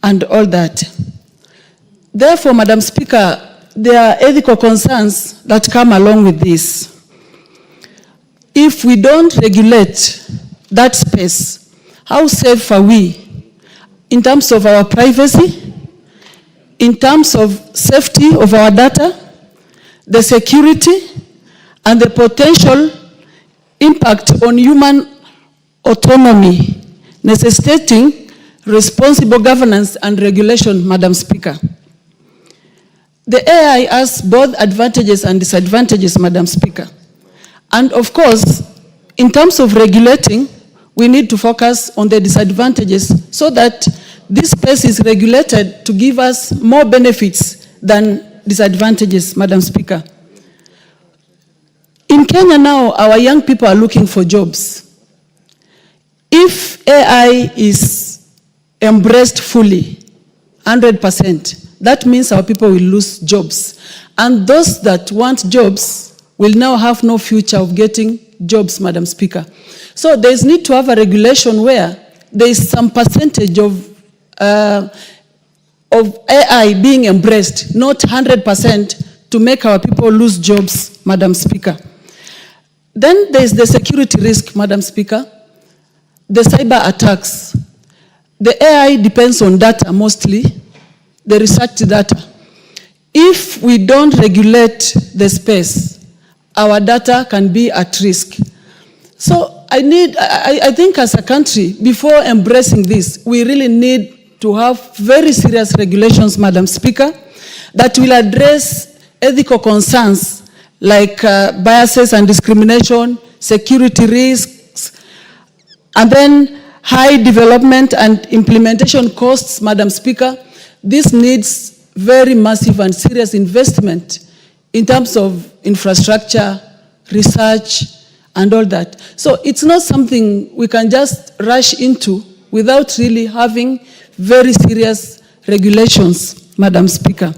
and all that. Therefore, Madam Speaker, there are ethical concerns that come along with this. If we don't regulate that space, how safe are we in terms of our privacy, in terms of safety of our data, the security, and the potential impact on human autonomy, necessitating responsible governance and regulation, Madam Speaker. The AI has both advantages and disadvantages, Madam Speaker. And of course, in terms of regulating, we need to focus on the disadvantages so that this space is regulated to give us more benefits than disadvantages, Madam Speaker. In Kenya now, our young people are looking for jobs. if AI is embraced fully, 100%, that means our people will lose jobs. And those that want jobs will now have no future of getting jobs, Madam Speaker. So there is need to have a regulation where there is some percentage of AI being embraced, not 100%, to make our people lose jobs, Madam Speaker. Then there is the security risk, Madam Speaker, the cyber attacks. The AI depends on data mostly, the research data. If we don't regulate the space, our data can be at risk. So I think as a country, before embracing this, we really need to have very serious regulations, Madam Speaker, that will address ethical concerns like biases and discrimination, security risks, and then high development and implementation costs, Madam Speaker. This needs very massive and serious investment in terms of infrastructure, research, and all that. So it's not something we can just rush into without really having very serious regulations, Madam Speaker.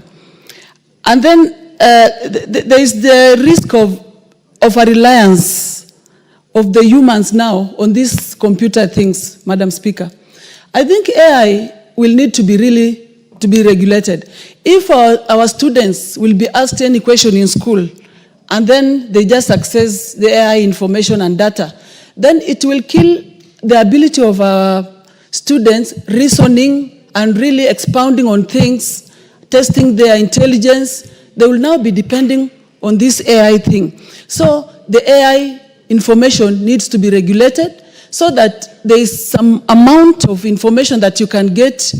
And then there is the risk of a reliance of the humans now on these computer things, Madam Speaker. I think AI will need to be regulated. If our students will be asked any question in school and then they just access the AI information and data, then it will kill the ability of our students reasoning and really expounding on things, testing their intelligence. They will now be depending on this AI thing. So the AI information needs to be regulated so that there is some amount of information that you can get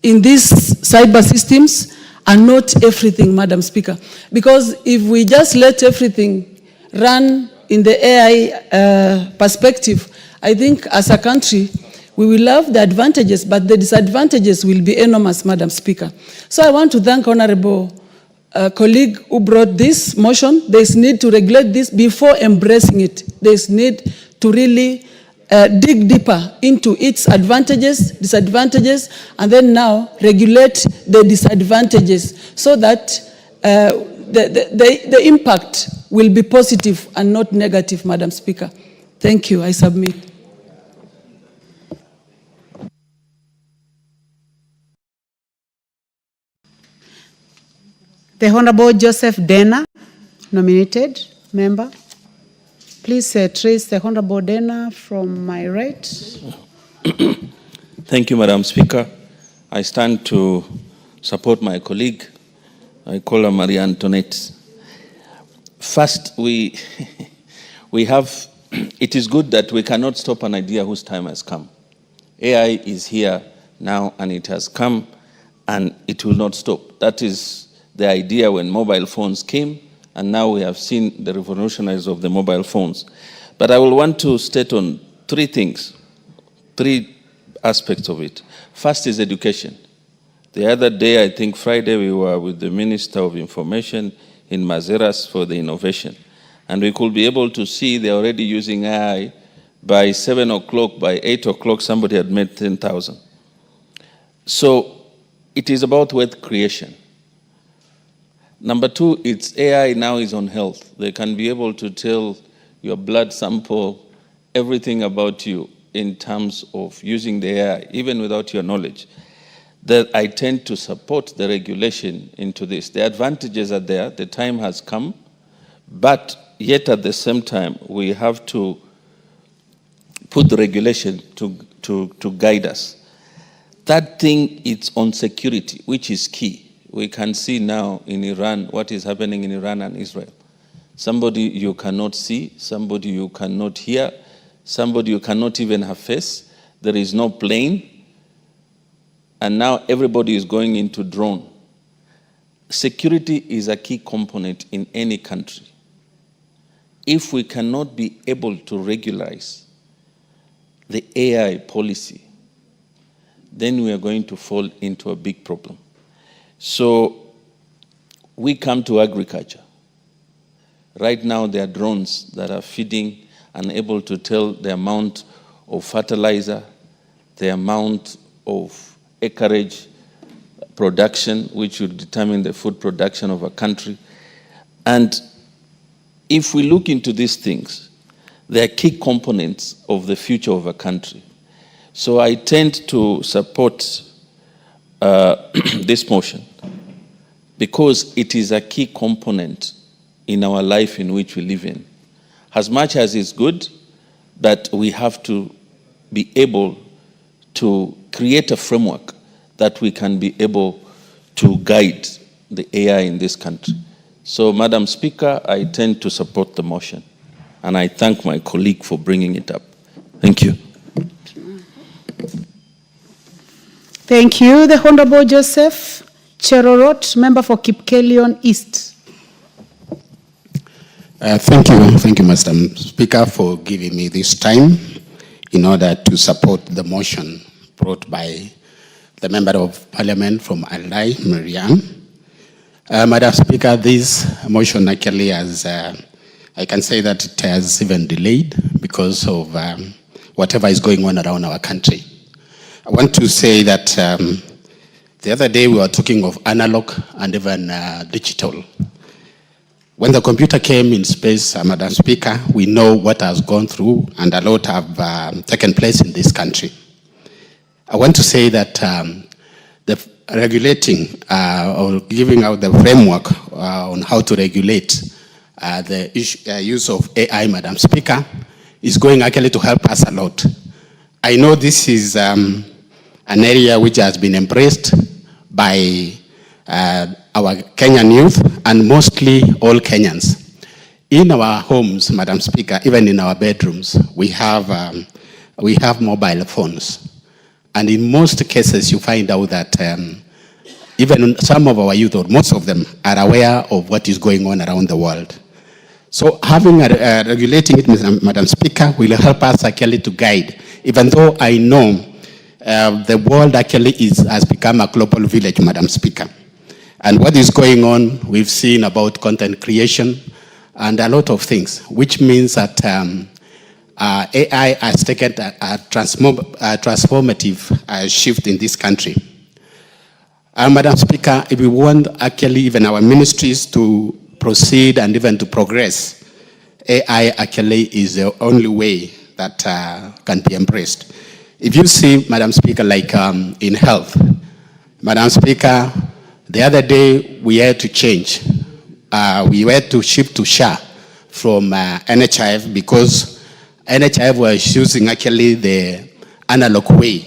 in these cyber systems and not everything, Madam Speaker. Because if we just let everything run in the AI perspective, I think as a country, we will have the advantages, but the disadvantages will be enormous, Madam Speaker. So I want to thank Honorable colleague who brought this motion. There is need to regulate this before embracing it. There is need to really dig deeper into its advantages, disadvantages, and then now regulate the disadvantages so that the impact will be positive and not negative, Madam Speaker. Thank you. I submit. The Honorable Joseph Dena, nominated member. Please trace the Honorable Dena from my right. Thank you, Madam Speaker. I stand to support my colleague. I call her Maria Antoinette. First, we have, it is good that we cannot stop an idea whose time has come. AI is here now and it has come and it will not stop. That is the idea when mobile phones came, and now we have seen the revolutionaries of the mobile phones. But I will want to state on three things, three aspects of it. First is education. The other day, I think Friday, we were with the Minister of Information in Mazeras for the innovation. And we could be able to see they're already using AI. By 7 o'clock, by 8 o'clock, somebody had made 10,000. So it is about wealth creation. Number two, it's AI now is on health. They can be able to tell your blood sample, everything about you in terms of using the AI, even without your knowledge. That I tend to support the regulation into this. The advantages are there, the time has come, but yet at the same time, we have to put the regulation to guide us. Third thing, it's on security, which is key. We can see now in Iran what is happening in Iran and Israel. Somebody you cannot see, somebody you cannot hear, somebody you cannot even have face. There is no plane. And now everybody is going into drone. Security is a key component in any country. If we cannot be able to regularize the AI policy, then we are going to fall into a big problem. So we come to agriculture. Right now there are drones that are feeding and able to tell the amount of fertilizer, the amount of acreage production, which will determine the food production of a country. And if we look into these things, they are key components of the future of a country. So I tend to support this motion because it is a key component in our life in which we live in. As much as it's good that we have to be able to create a framework that we can be able to guide the AI in this country. So, Madam Speaker, I tend to support the motion, and I thank my colleague for bringing it up. Thank you. Thank you. The Honorable Joseph Cherorot, member for Kipkelion East. Thank you, Mr. Speaker, for giving me this time in order to support the motion brought by the Member of Parliament from Alai, Marianne. Madam Speaker, this motion actually has, I can say that it has even delayed because of whatever is going on around our country. I want to say that the other day we were talking of analog and even digital. When the computer came in space, Madam Speaker, we know what has gone through and a lot have taken place in this country. I want to say that the regulating or giving out the framework on how to regulate the use of AI, Madam Speaker, is going actually to help us a lot. I know this is an area which has been embraced by our Kenyan youth and mostly all Kenyans. In our homes, Madam Speaker, even in our bedrooms, we have mobile phones. And in most cases, you find out that even some of our youth, or most of them, are aware of what is going on around the world. So having regulating it, Madam Speaker, will help us actually to guide, even though I know the world actually has become a global village, Madam Speaker. And what is going on, we've seen about content creation and a lot of things, which means that AI has taken a transformative shift in this country. Madam Speaker, if we want actually even our ministries to proceed and even to progress, AI actually is the only way that can be embraced. If you see, Madam Speaker, like in health, Madam Speaker, the other day we had to change. We had to shift to SHA from NHIF because NHIF was using actually the analog way.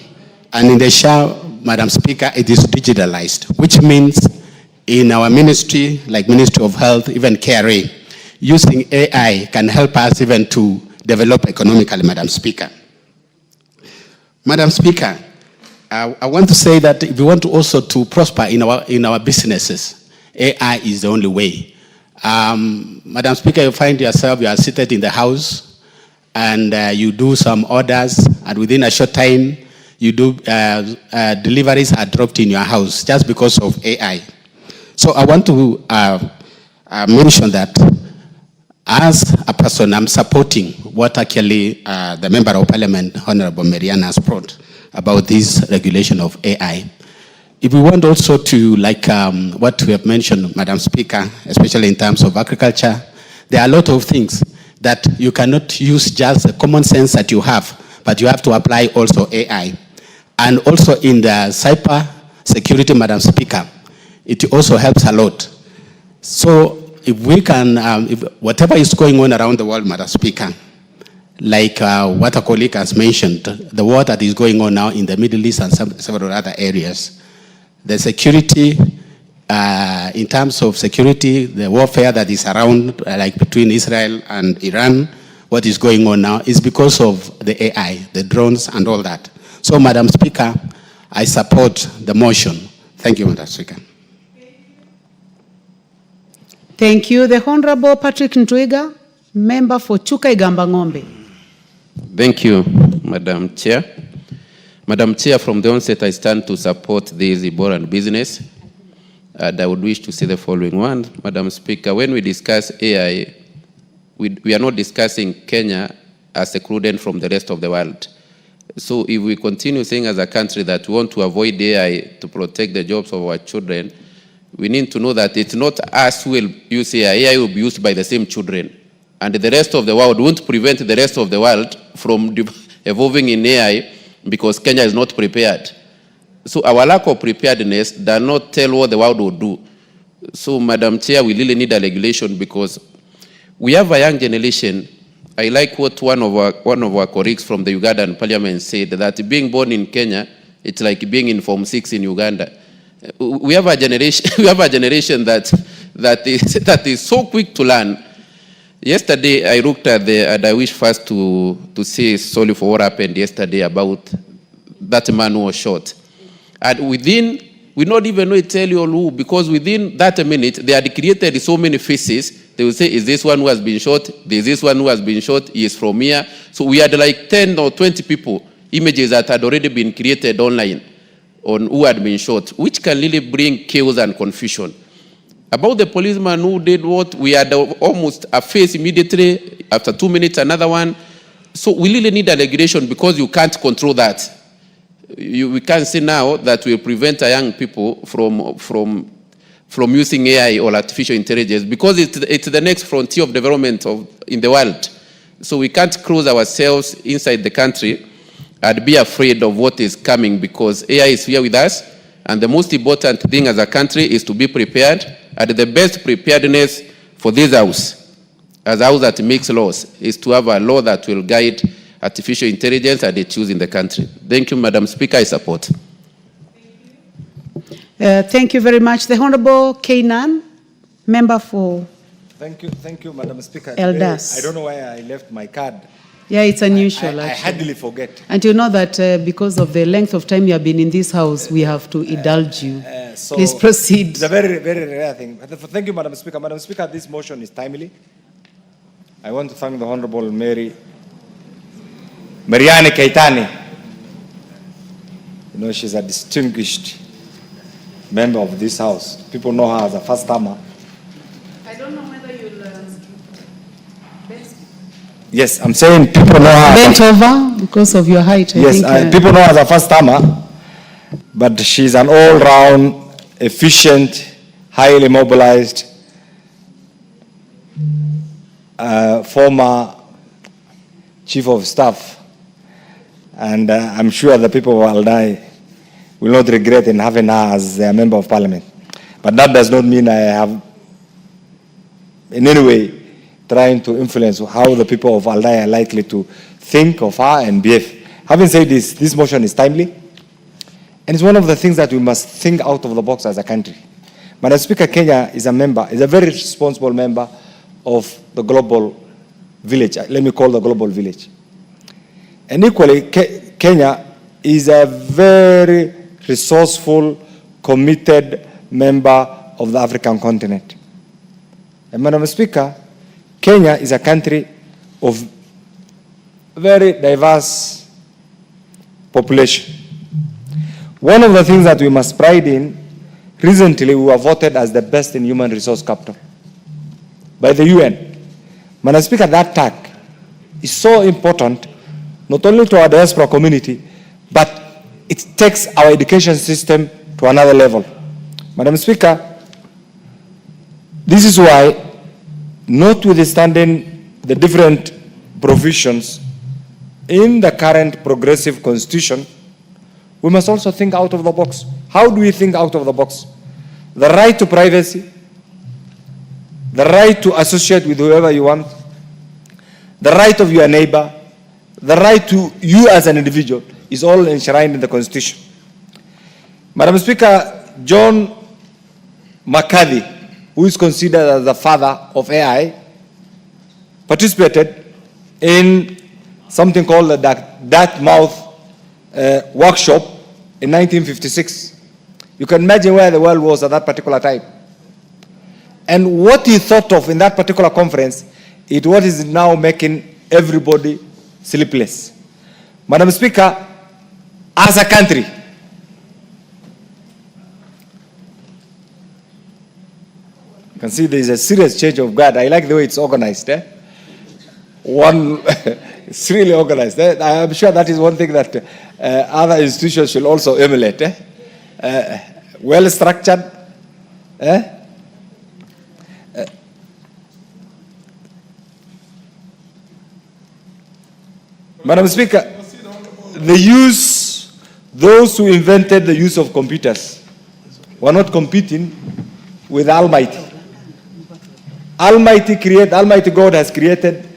And in the SHA, Madam Speaker, it is digitalized, which means in our ministry, like Ministry of Health, even KRA, using AI can help us even to develop economically, Madam Speaker. Madam Speaker, I want to say that if we want to also to prosper in our businesses, AI is the only way. Madam Speaker, you find yourself, you are seated in the house, and you do some orders, and within a short time, you do deliveries are dropped in your house just because of AI. So I want to mention that as a person, I'm supporting what actually the Member of Parliament, Honorable Marianne, has brought about this regulation of AI. If we want also to, like what we have mentioned, Madam Speaker, especially in terms of agriculture, there are a lot of things that you cannot use just the common sense that you have, but you have to apply also AI. And also in the cyber security, Madam Speaker, it also helps a lot. So if we can, if whatever is going on around the world, Madam Speaker, like what a colleague has mentioned, the war that is going on now in the Middle East and several other areas, the security, in terms of security, the warfare that is around, like between Israel and Iran, what is going on now is because of the AI, the drones and all that. So, Madam Speaker, I support the motion. Thank you, Madam Speaker. Thank you. The Honorable Patrick Ntwiga, member for Chuka Igamba Ng'ombe. Thank you, Madam Chair. Madam Chair, from the onset, I stand to support this Ebola business. And I would wish to say the following one. Madam Speaker, when we discuss AI, we are not discussing Kenya as excluded from the rest of the world. So if we continue saying as a country that we want to avoid AI to protect the jobs of our children, we need to know that it's not us who will use AI. AI will be used by the same children. And the rest of the world won't prevent the rest of the world from evolving in AI because Kenya is not prepared. So our lack of preparedness does not tell what the world will do. So, Madam Chair, we really need a regulation because we have a young generation. I like what one of our colleagues from the Ugandan parliament said, that being born in Kenya, it's like being in Form 6 in Uganda. We have a generation, that is so quick to learn. Yesterday, I looked at and I wish first to say sorry for what happened yesterday about that man who was shot. And we not even know tell you who, because within that minute, they had created so many faces. They will say, is this one who has been shot? Is this one who has been shot? He is from here. So we had like 10 or 20 people, images that had already been created online on who had been shot, which can really bring chaos and confusion. About the policeman who did what, we had almost a face immediately, after 2 minutes, another one. So we really need a regulation because you can't control that. We can't say now that will prevent young people from using AI or artificial intelligence because it's the next frontier of development in the world. So we can't close ourselves inside the country and be afraid of what is coming because AI is here with us. And the most important thing as a country is to be prepared. And the best preparedness for this house, as a house that makes laws, is to have a law that will guide artificial intelligence and its use in the country. Thank you, Madam Speaker. I support. Thank you very much. The Honorable Kainan, member for Thank you, Madam Speaker. Elders. I don't know why I left my card. Yeah, it's unusual. I hardly forget. And you know that because of the length of time you have been in this house, we have to indulge you. So please proceed. It's a very, very rare thing. Thank you, Madam Speaker. Madam Speaker, this motion is timely. I want to thank the Honorable Mariani Keitani. You know, she's a distinguished member of this house. People know her as a first-timer. I don't know whether you'll... Yes, I'm saying people know her. Bent over because of your height. People know her as a first-timer, but she's an all-round, efficient, highly mobilized, former chief of staff. And I'm sure the people of Aldai will not regret in having her as a member of parliament. But that does not mean I have in any way trying to influence how the people of Aldai are likely to think of her and behave. Having said this, this motion is timely. And it's one of the things that we must think out of the box as a country. Madam Speaker, Kenya is a very responsible member of the global village. Let me call the global village. And equally, Kenya is a very resourceful, committed member of the African continent. And Madam Speaker, Kenya is a country of very diverse population. One of the things that we must pride in, recently we were voted as the best in human resource capital by the UN. Madam Speaker, that tag is so important not only to our diaspora community, but it takes our education system to another level. Madam Speaker, this is why, notwithstanding the different provisions in the current progressive constitution, we must also think out of the box. How do we think out of the box? The right to privacy, the right to associate with whoever you want, the right of your neighbor, the right to you as an individual is all enshrined in the Constitution. Madam Speaker, John McCarthy, who is considered as the father of AI, participated in something called the Dartmouth workshop in 1956. You can imagine where the world was at that particular time. And what he thought of in that particular conference, it what is now making everybody sleepless. Madam Speaker, as a country, you can see there is a serious change of guard. I like the way it's organized. One It's really organized. I am sure that is one thing that other institutions should also emulate. Well structured. Madam Speaker, those who invented the use of computers were not competing with Almighty. Almighty God has created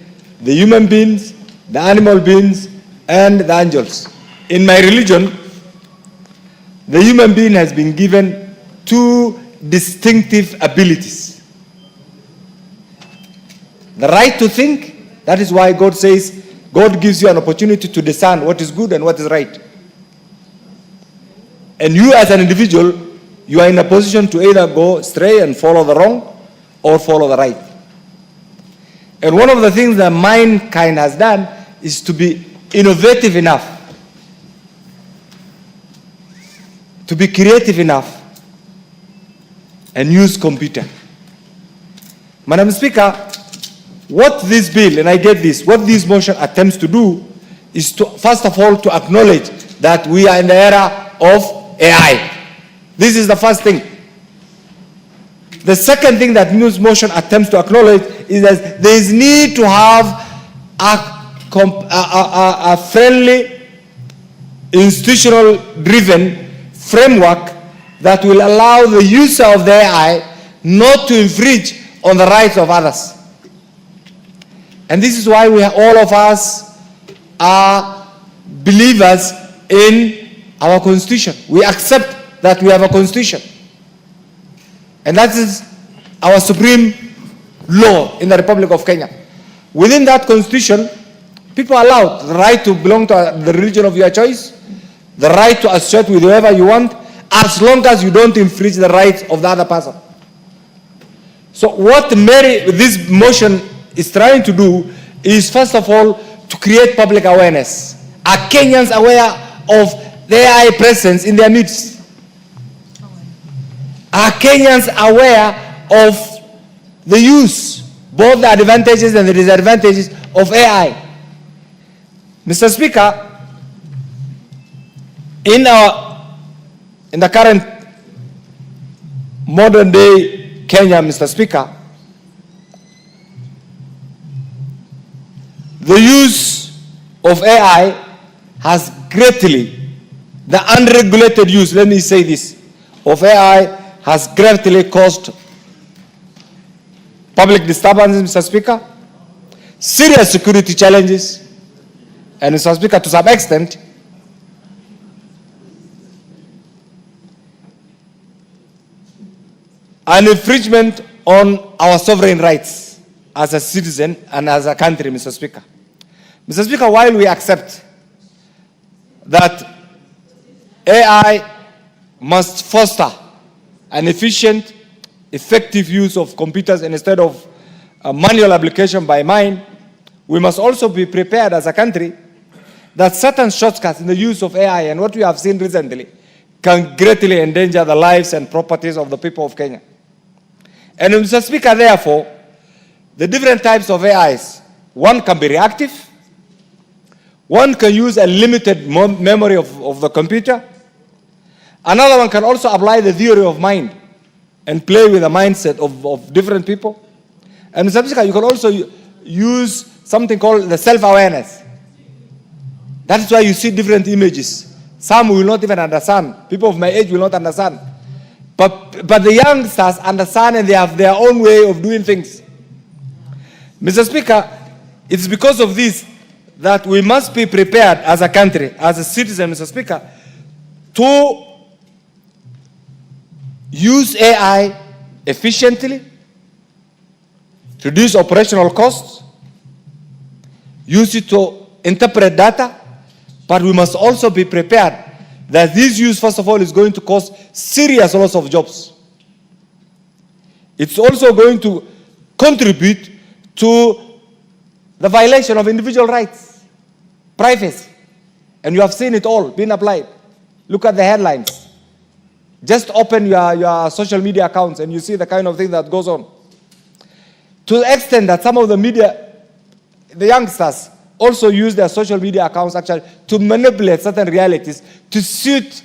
the human beings, the animal beings, and the angels. In my religion, the human being has been given two distinctive abilities. The right to think, that is why God says, God gives you an opportunity to discern what is good and what is right. And you as an individual, you are in a position to either go astray and follow the wrong or follow the right. And one of the things that mankind has done is to be innovative enough, to be creative enough, and use computer. Madam Speaker, what this bill, and I get this, what this motion attempts to do is to, first of all, to acknowledge that we are in the era of AI. This is the first thing. The second thing that this motion attempts to acknowledge is that there is need to have a friendly, institutional-driven framework that will allow the user of the AI not to infringe on the rights of others. And this is why all of us are believers in our constitution. We accept that we have a constitution. And that is our supreme law in the Republic of Kenya. Within that constitution, people are allowed the right to belong to the religion of your choice, the right to associate with whoever you want, as long as you don't infringe the rights of the other person. So what this motion is trying to do is, first of all, to create public awareness. Are Kenyans aware of the AI presence in their midst? Are Kenyans aware of the use, both the advantages and the disadvantages of AI? Mr. Speaker, in the current modern day Kenya, Mr. Speaker, the use of AI has greatly, the unregulated use, let me say this, of AI has greatly caused public disturbances, Mr. Speaker, serious security challenges, and Mr. Speaker, to some extent, an infringement on our sovereign rights as a citizen and as a country, Mr. Speaker. Mr. Speaker, while we accept that AI must foster an efficient, effective use of computers instead of manual application by mind, we must also be prepared as a country that certain shortcuts in the use of AI and what we have seen recently can greatly endanger the lives and properties of the people of Kenya. And Mr. Speaker, therefore, the different types of AIs, one can be reactive, one can use a limited memory of the computer, another one can also apply the theory of mind and play with the mindset of different people. And Mr. Speaker, you can also use something called the self-awareness. That is why you see different images. Some will not even understand. People of my age will not understand. But the youngsters understand and they have their own way of doing things. Mr. Speaker, it's because of this that we must be prepared as a country, as a citizen, Mr. Speaker, to use AI efficiently, reduce operational costs, use it to interpret data, but we must also be prepared that this use, first of all, is going to cause serious loss of jobs. It's also going to contribute to the violation of individual rights, privacy. And you have seen it all being applied. Look at the headlines. Just open your social media accounts and you see the kind of thing that goes on. To the extent that some of the media, the youngsters, also use their social media accounts actually to manipulate certain realities to suit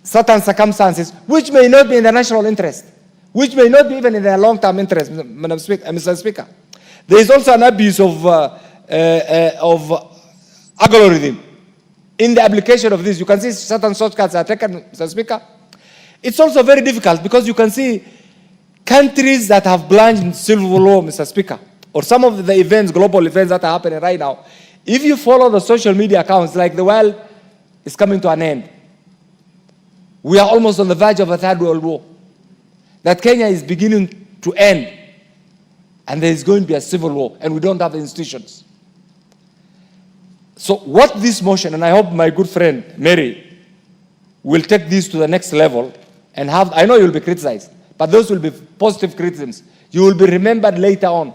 certain circumstances which may not be in the national interest, which may not be even in their long-term interest, Mr. Speaker. There is also an abuse of algorithm in the application of this. You can see certain shortcuts are taken, Mr. Speaker. It's also very difficult because you can see countries that have plunged in civil war, Mr. Speaker, or some of the events, global events that are happening right now. If you follow the social media accounts, like the world is coming to an end. We are almost on the verge of a third world war. That Kenya is beginning to end. And there is going to be a civil war, and we don't have the institutions. So what this motion, and I hope my good friend Mary will take this to the next level and have, I know you will be criticized, but those will be positive criticisms. You will be remembered later on.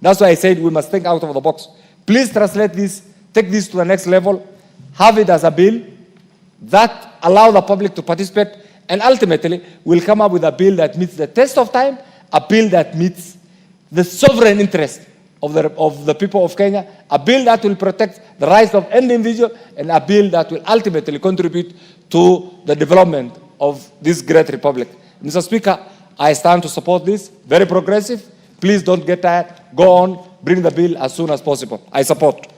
That's why I said we must think out of the box. Please translate this, take this to the next level, have it as a bill that allow the public to participate, and ultimately we'll come up with a bill that meets the test of time, a bill that meets the sovereign interest of the people of Kenya, a bill that will protect the rights of any individual, and a bill that will ultimately contribute to the development of this great republic. Mr. Speaker, I stand to support this, very progressive. Please don't get tired. Go on, bring the bill as soon as possible. I support.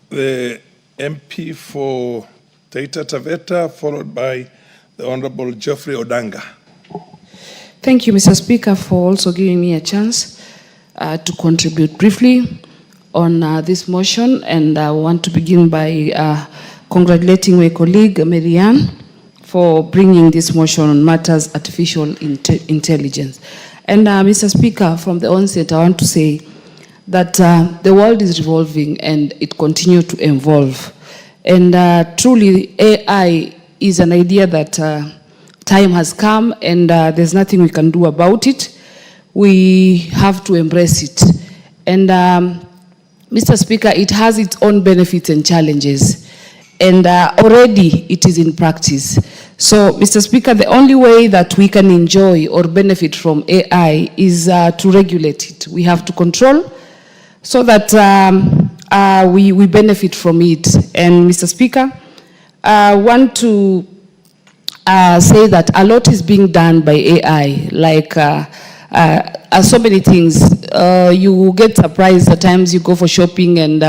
The MP for Taita Taveta, followed by the Honorable Geoffrey Odinga. Thank you, Mr. Speaker, for also giving me a chance to contribute briefly on this motion. And I want to begin by congratulating my colleague, Marianne, for bringing this motion on matters artificial intelligence. And Mr. Speaker, from the onset, I want to say that the world is revolving and it continues to evolve. And truly, AI is an idea that time has come, and there's nothing we can do about it. We have to embrace it. And Mr. Speaker, it has its own benefits and challenges. And already it is in practice. So, Mr. Speaker, the only way that we can enjoy or benefit from AI is to regulate it. We have to control so that we benefit from it. And Mr. Speaker, I want to say that a lot is being done by AI, like so many things. You get surprised at times you go for shopping and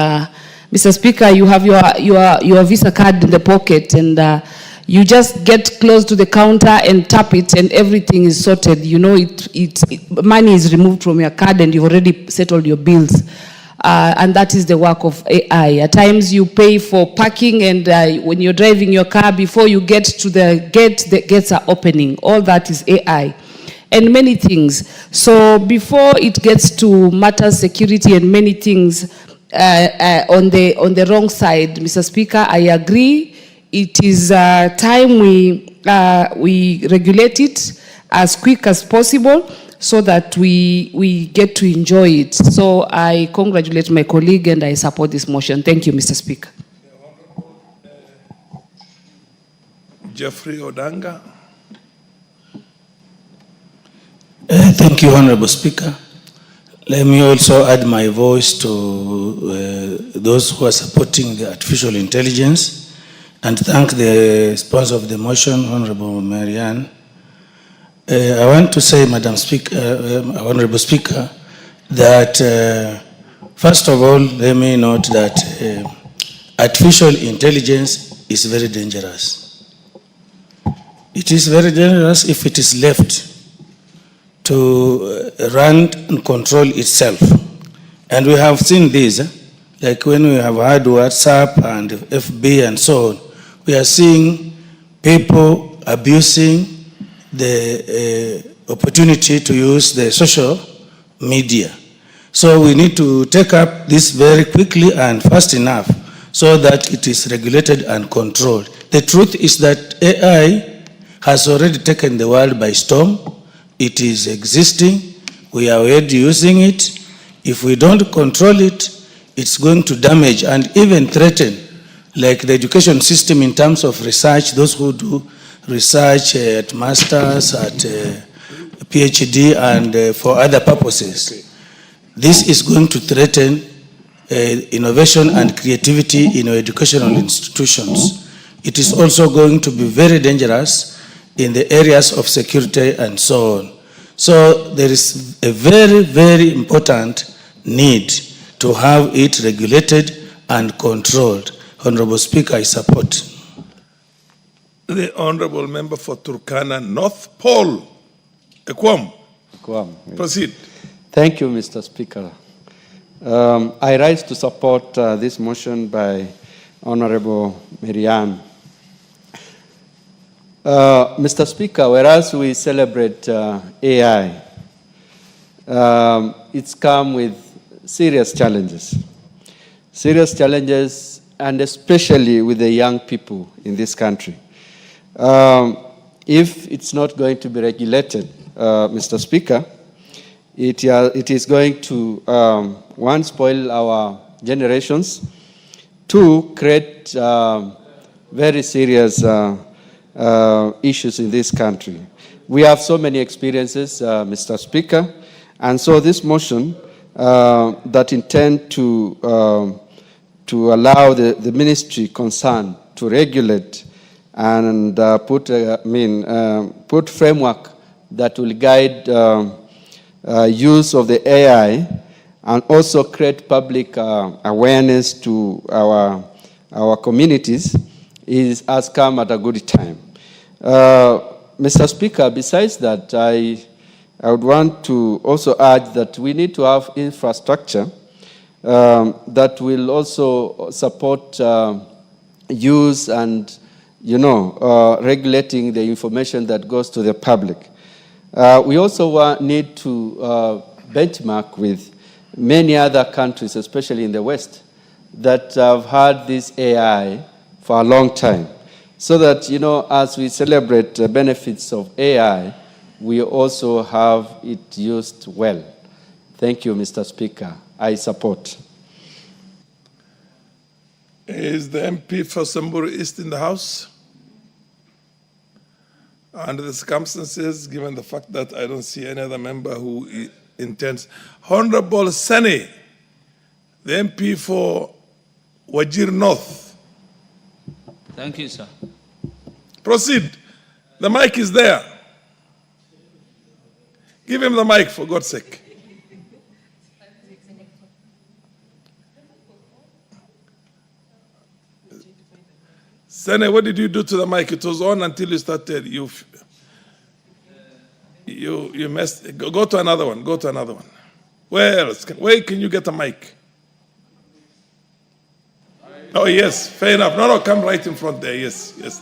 Mr. Speaker, you have your Visa card in the pocket and you just get close to the counter and tap it and everything is sorted. You know, money is removed from your card and you've already settled your bills. And that is the work of AI. At times you pay for parking and when you're driving your car, before you get to the gate, the gates are opening. All that is AI. And many things. So before it gets to matters security and many things on the wrong side, Mr. Speaker, I agree. It is time we regulate it as quick as possible, so that we get to enjoy it. So I congratulate my colleague and I support this motion. Thank you, Mr. Speaker. Geoffrey Odinga. Thank you, Honorable Speaker. Let me also add my voice to those who are supporting the artificial intelligence and thank the sponsor of the motion, Honorable Marianne. I want to say, Madam Speaker, Honorable Speaker, that first of all, let me note that artificial intelligence is very dangerous. It is very dangerous if it is left to run and control itself. And we have seen this, like when we have had WhatsApp and FB and so on, we are seeing people abusing the opportunity to use the social media. So we need to take up this very quickly and fast enough so that it is regulated and controlled. The truth is that AI has already taken the world by storm. It is existing. We are already using it. If we don't control it, it's going to damage and even threaten, like the education system in terms of research, those who do research at masters, at PhD, and for other purposes. Okay. This is going to threaten innovation and creativity in our educational institutions. It is also going to be very dangerous in the areas of security and so on. So there is a very, very important need to have it regulated and controlled. Honorable Speaker, I support. The Honorable Member for Turkana North, Paul Ekwam. Proceed. Thank you, Mr. Speaker. I rise to support this motion by Honorable Marianne. Mr. Speaker, whereas we celebrate AI, it's come with serious challenges. Serious challenges, and especially with the young people in this country. If it's not going to be regulated, Mr. Speaker, it is going to, one, spoil our generations, two, create very serious issues in this country. We have so many experiences, Mr. Speaker, and so this motion that intend to allow the ministry concerned to regulate and put framework that will guide use of the AI and also create public awareness to our communities has come at a good time. Mr. Speaker, besides that, I would want to also urge that we need to have infrastructure that will also support use and, regulating the information that goes to the public. We also need to benchmark with many other countries, especially in the West, that have had this AI for a long time. So that, as we celebrate the benefits of AI, we also have it used well. Thank you, Mr. Speaker. I support. Is the MP for Samburu East in the House? Under the circumstances, given the fact that I don't see any other member who intends. Honorable Sani, the MP for Wajir North. Thank you, sir. Proceed. The mic is there. Give him the mic, for God's sake. Sene, what did you do to the mic? It was on until you started. You messed. Go to another one. Go to another one. Where else? Where can you get a mic? Oh, yes. Fair enough. No, come right in front there. Yes, yes.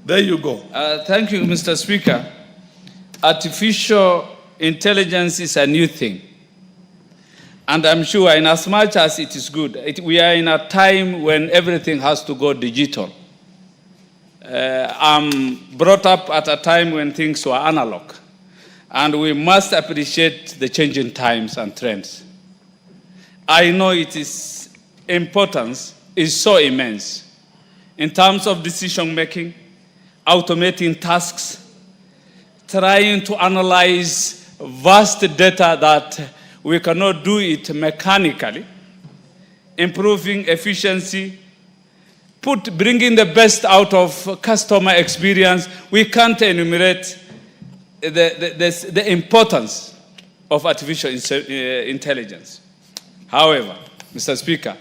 There you go. Thank you, Mr. Speaker. Artificial intelligence is a new thing. And I'm sure in as much as it is good, we are in a time when everything has to go digital. I'm brought up at a time when things were analog. And we must appreciate the changing times and trends. I know its importance is so immense in terms of decision making, automating tasks, trying to analyze vast data that we cannot do it mechanically, improving efficiency, bringing the best out of customer experience. We can't enumerate the importance of artificial intelligence. However, Mr. Speaker,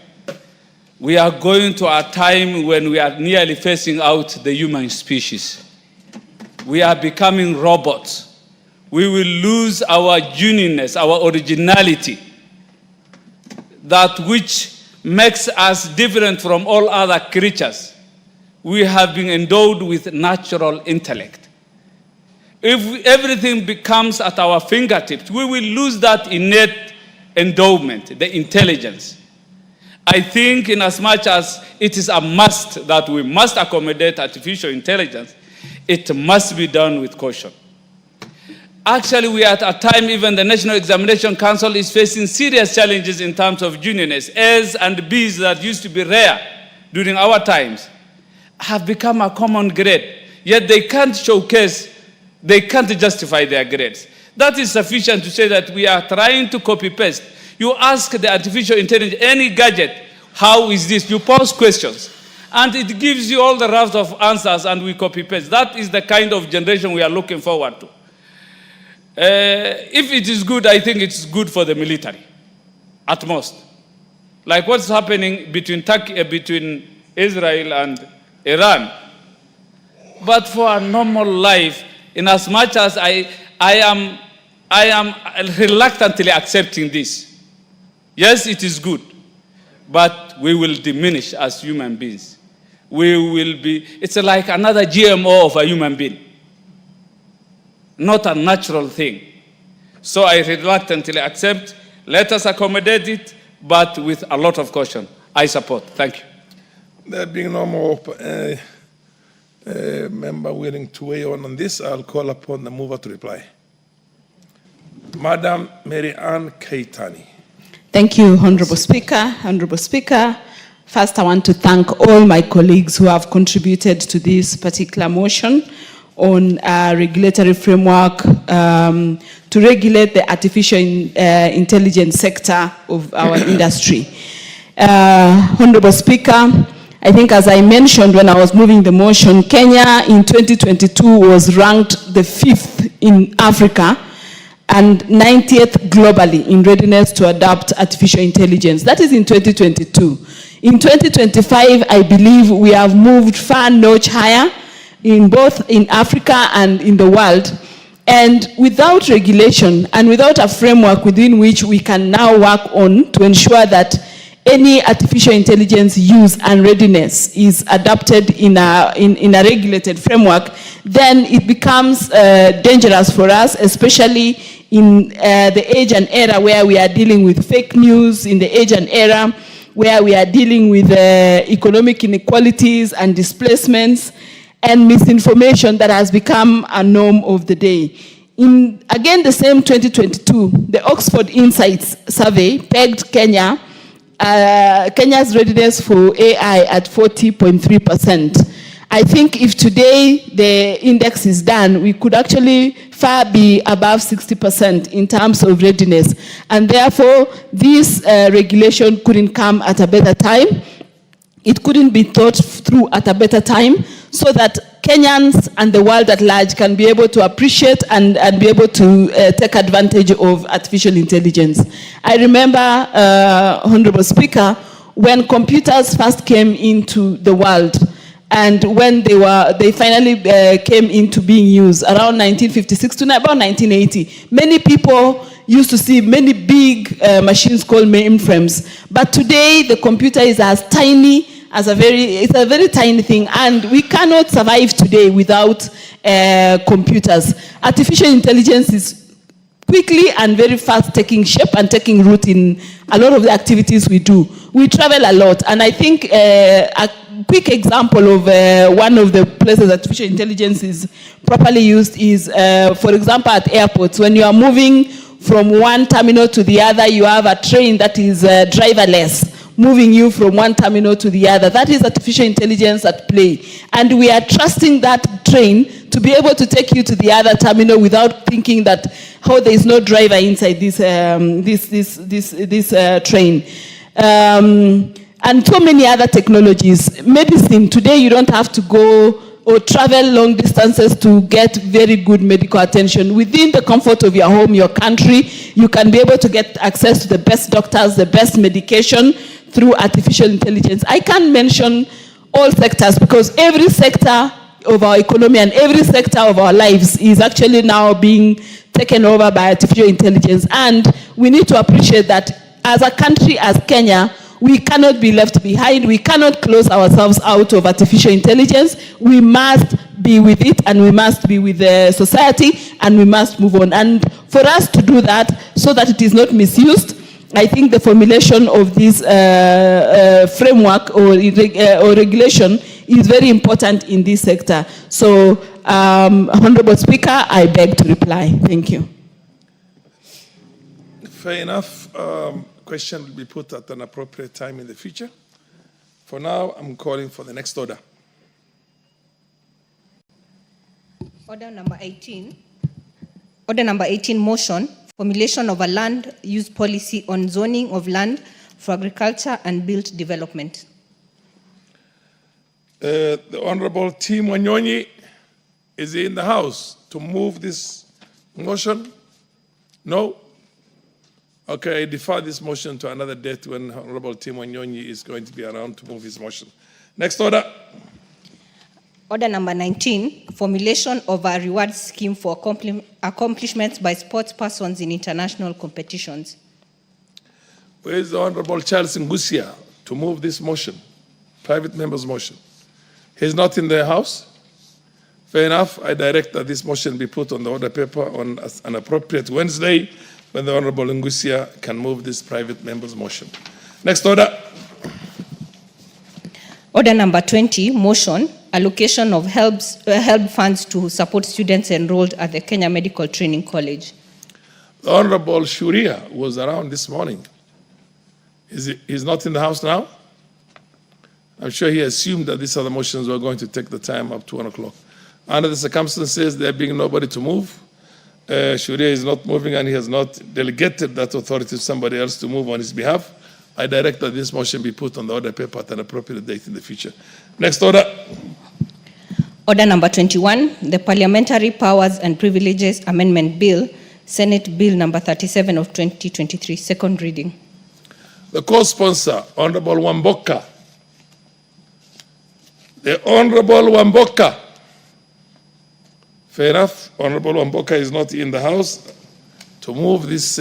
we are going to a time when we are nearly phasing out the human species. We are becoming robots. We will lose our uniqueness, our originality, that which makes us different from all other creatures. We have been endowed with natural intellect. If everything becomes at our fingertips, we will lose that innate endowment, the intelligence. I think in as much as it is a must that we must accommodate artificial intelligence, it must be done with caution. Actually, we are at a time even the National Examination Council is facing serious challenges in terms of genuineness. A's and B's that used to be rare during our times have become a common grade, yet they can't showcase, they can't justify their grades. That is sufficient to say that we are trying to copy-paste. You ask the artificial intelligence, any gadget, how is this? You pose questions. And it gives you all the raft of answers, and we copy-paste. That is the kind of generation we are looking forward to. If it is good, I think it's good for the military, at most. Like what's happening between Israel and Iran. But for a normal life, in as much as I am reluctantly accepting this. Yes, it is good, but we will diminish as human beings. We will be, it's like another GMO of a human being. Not a natural thing. So I reluctantly accept, let us accommodate it, but with a lot of caution. I support. Thank you. There being no more member willing to weigh on this, I'll call upon the mover to reply. Madam Mary Ann Keitany. Thank you, Honorable Speaker. Honorable Speaker, first I want to thank all my colleagues who have contributed to this particular motion on a regulatory framework to regulate the artificial intelligence sector of our industry. Honorable Speaker, I think as I mentioned when I was moving the motion, Kenya in 2022 was ranked the 5th in Africa and 90th globally in readiness to adopt artificial intelligence. That is in 2022. In 2025, I believe we have moved far notch higher in both in Africa and in the world. And without regulation and without a framework within which we can now work on to ensure that any artificial intelligence use and readiness is adopted in a regulated framework, then it becomes dangerous for us, especially in the age and era where we are dealing with fake news, in the age and era where we are dealing with economic inequalities and displacements and misinformation that has become a norm of the day. In, again, the same 2022, the Oxford Insights survey pegged Kenya's readiness for AI at 40.3%. I think if today the index is done, we could actually far be above 60% in terms of readiness. And therefore, this regulation couldn't come at a better time. It couldn't be thought through at a better time so that Kenyans and the world at large can be able to appreciate and be able to take advantage of artificial intelligence. I remember, Honorable Speaker, when computers first came into the world and when they finally came into being used around 1956 to about 1980, many people used to see many big machines called mainframes. But today, the computer is as tiny as it's a very tiny thing, and we cannot survive today without computers. Artificial intelligence is quickly and very fast taking shape and taking root in a lot of the activities we do. We travel a lot, and I think a quick example of one of the places artificial intelligence is properly used is, for example, at airports. When you are moving from one terminal to the other, you have a train that is driverless, moving you from one terminal to the other. That is artificial intelligence at play. And we are trusting that train to be able to take you to the other terminal without thinking that, oh, there is no driver inside this train. And so many other technologies. Medicine, today you don't have to go or travel long distances to get very good medical attention. Within the comfort of your home, your country, you can be able to get access to the best doctors, the best medication through artificial intelligence. I can't mention all sectors because every sector of our economy and every sector of our lives is actually now being taken over by artificial intelligence. And we need to appreciate that as a country, as Kenya, we cannot be left behind. We cannot close ourselves out of artificial intelligence. We must be with it, and we must be with the society, and we must move on. And for us to do that, so that it is not misused, I think the formulation of this framework or regulation is very important in this sector. So, Honorable Speaker, I beg to reply. Thank you. Fair enough. Question will be put at an appropriate time in the future. For now, I'm calling for the next order. Order number 18. Order number 18, motion, formulation of a land use policy on zoning of land for agriculture and built development. The Honorable Tim Wanyonyi is in the House to move this motion? No? Okay, I defer this motion to another date when Honorable Tim Wanyonyi is going to be around to move his motion. Next order. Order number 19, formulation of a reward scheme for accomplishments by sports persons in international competitions. Where is the Honorable Charles Ngusia to move this motion, private member's motion? He's not in the House? Fair enough. I direct that this motion be put on the order paper on an appropriate Wednesday when the Honorable Ngusia can move this private member's motion. Next order. Order number 20, motion, allocation of help funds to support students enrolled at the Kenya Medical Training College. The Honorable Shuria was around this morning. He's not in the House now? I'm sure he assumed that these other motions were going to take the time up to 1 o'clock. Under the circumstances, there being nobody to move, Shuria is not moving and he has not delegated that authority to somebody else to move on his behalf. I direct that this motion be put on the order paper at an appropriate date in the future. Next order. Order number 21, the Parliamentary Powers and Privileges Amendment Bill, Senate Bill number 37 of 2023, second reading. The co-sponsor, Honorable Wamboka. The Honorable Wamboka. Fair enough. Honorable Wamboka is not in the House to move this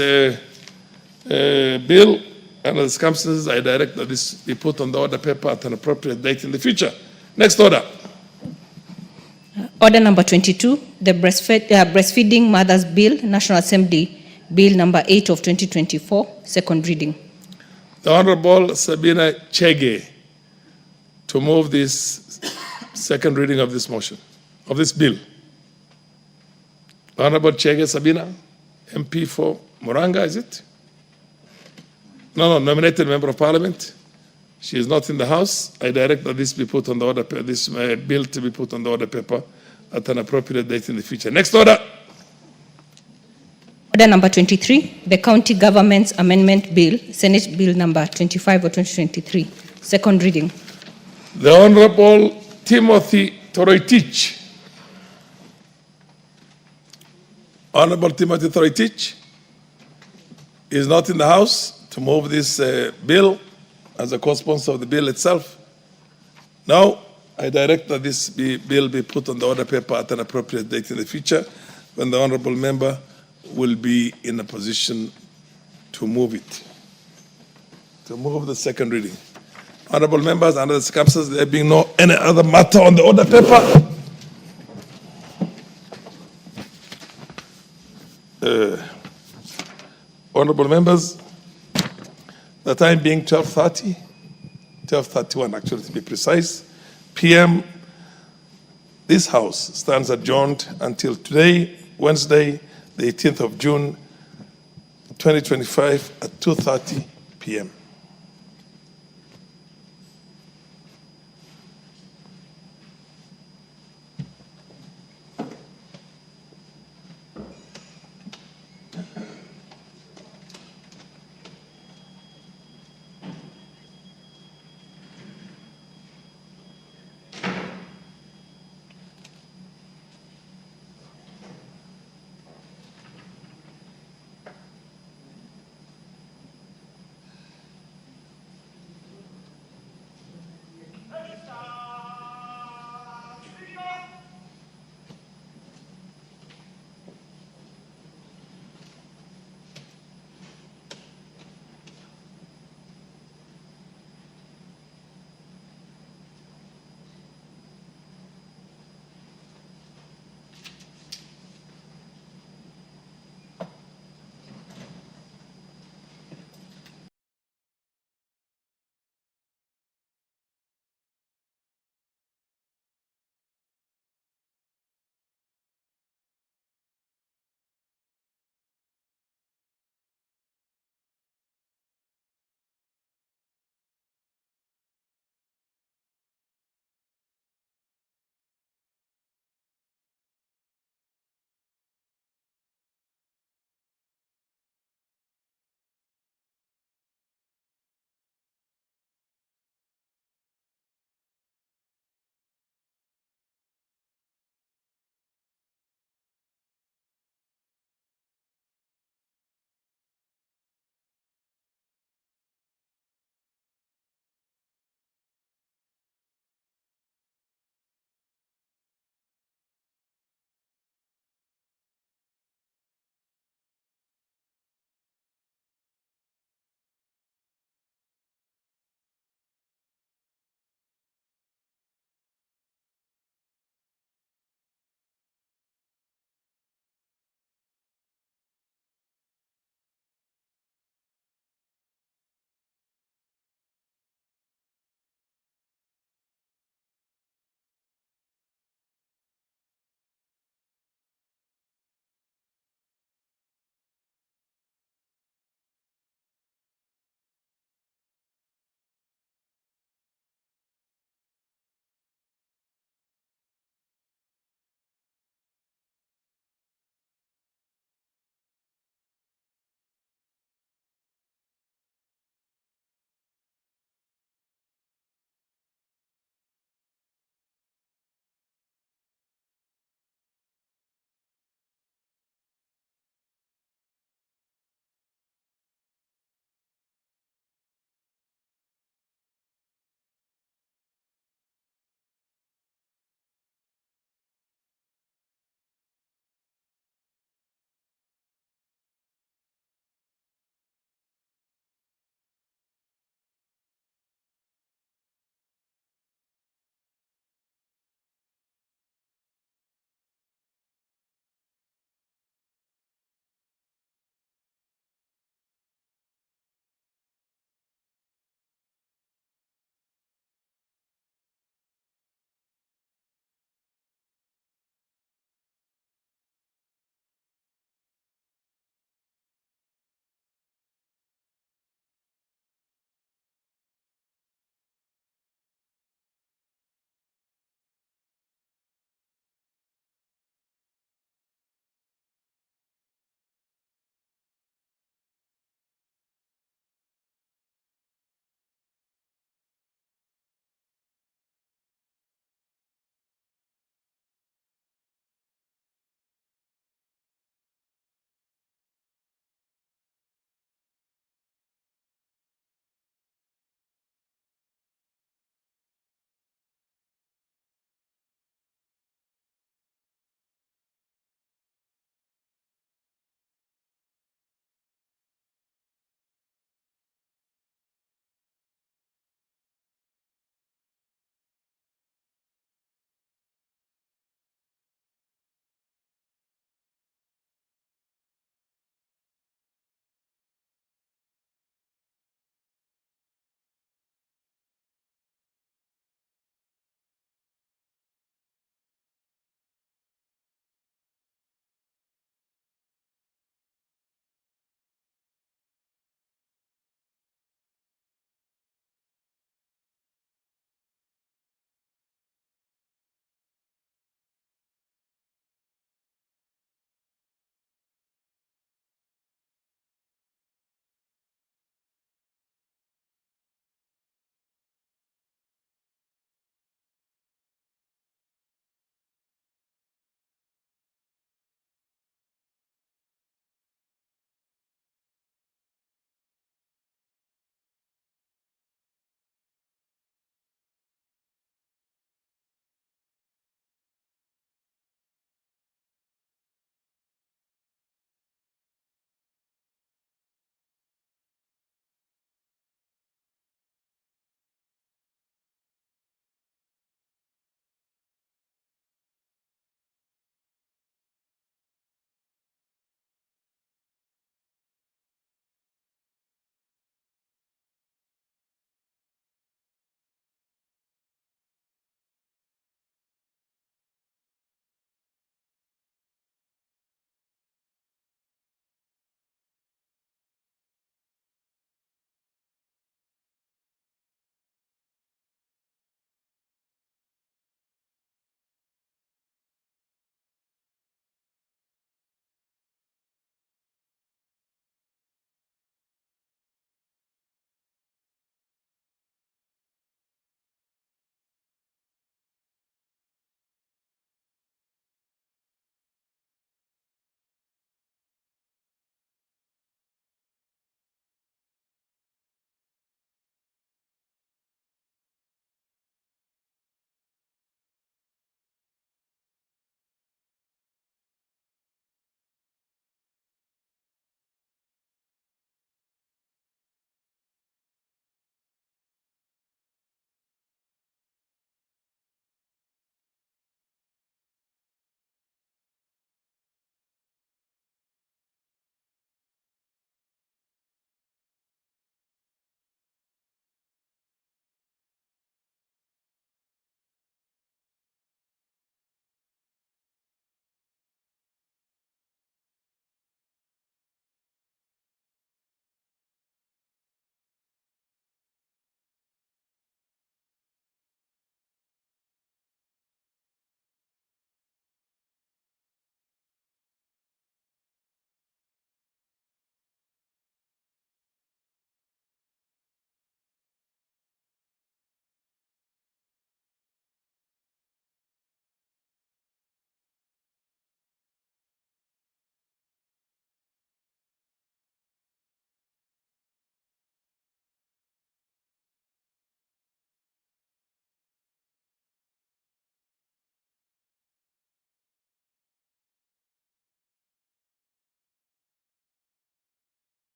bill. Under the circumstances, I direct that this be put on the order paper at an appropriate date in the future. Next order. Order number 22, the Breastfeeding Mothers Bill, National Assembly Bill number 8 of 2024, second reading. The Honorable Sabina Chege to move this second reading of this motion, of this bill. Honorable Chege Sabina, MP for Muranga, is it? No, nominated member of parliament. She is not in the House. I direct that this be put on the order, this bill to be put on the order paper at an appropriate date in the future. Next order. Order number 23, the County Government's Amendment Bill, Senate Bill number 25 of 2023, second reading. The Honorable Timothy Toroitich. Honorable Timothy Toroitich is not in the House to move this bill as a co-sponsor of the bill itself. Now, I direct that this bill be put on the order paper at an appropriate date in the future when the honorable member will be in a position to move it, to move the second reading. Honorable members, under the circumstances, there being no any other matter on the order paper, honorable members, the time being 12:30, 12:31 actually to be precise, p.m., this House stands adjourned until today, Wednesday, the 18th of June, 2025 at 2:30 p.m.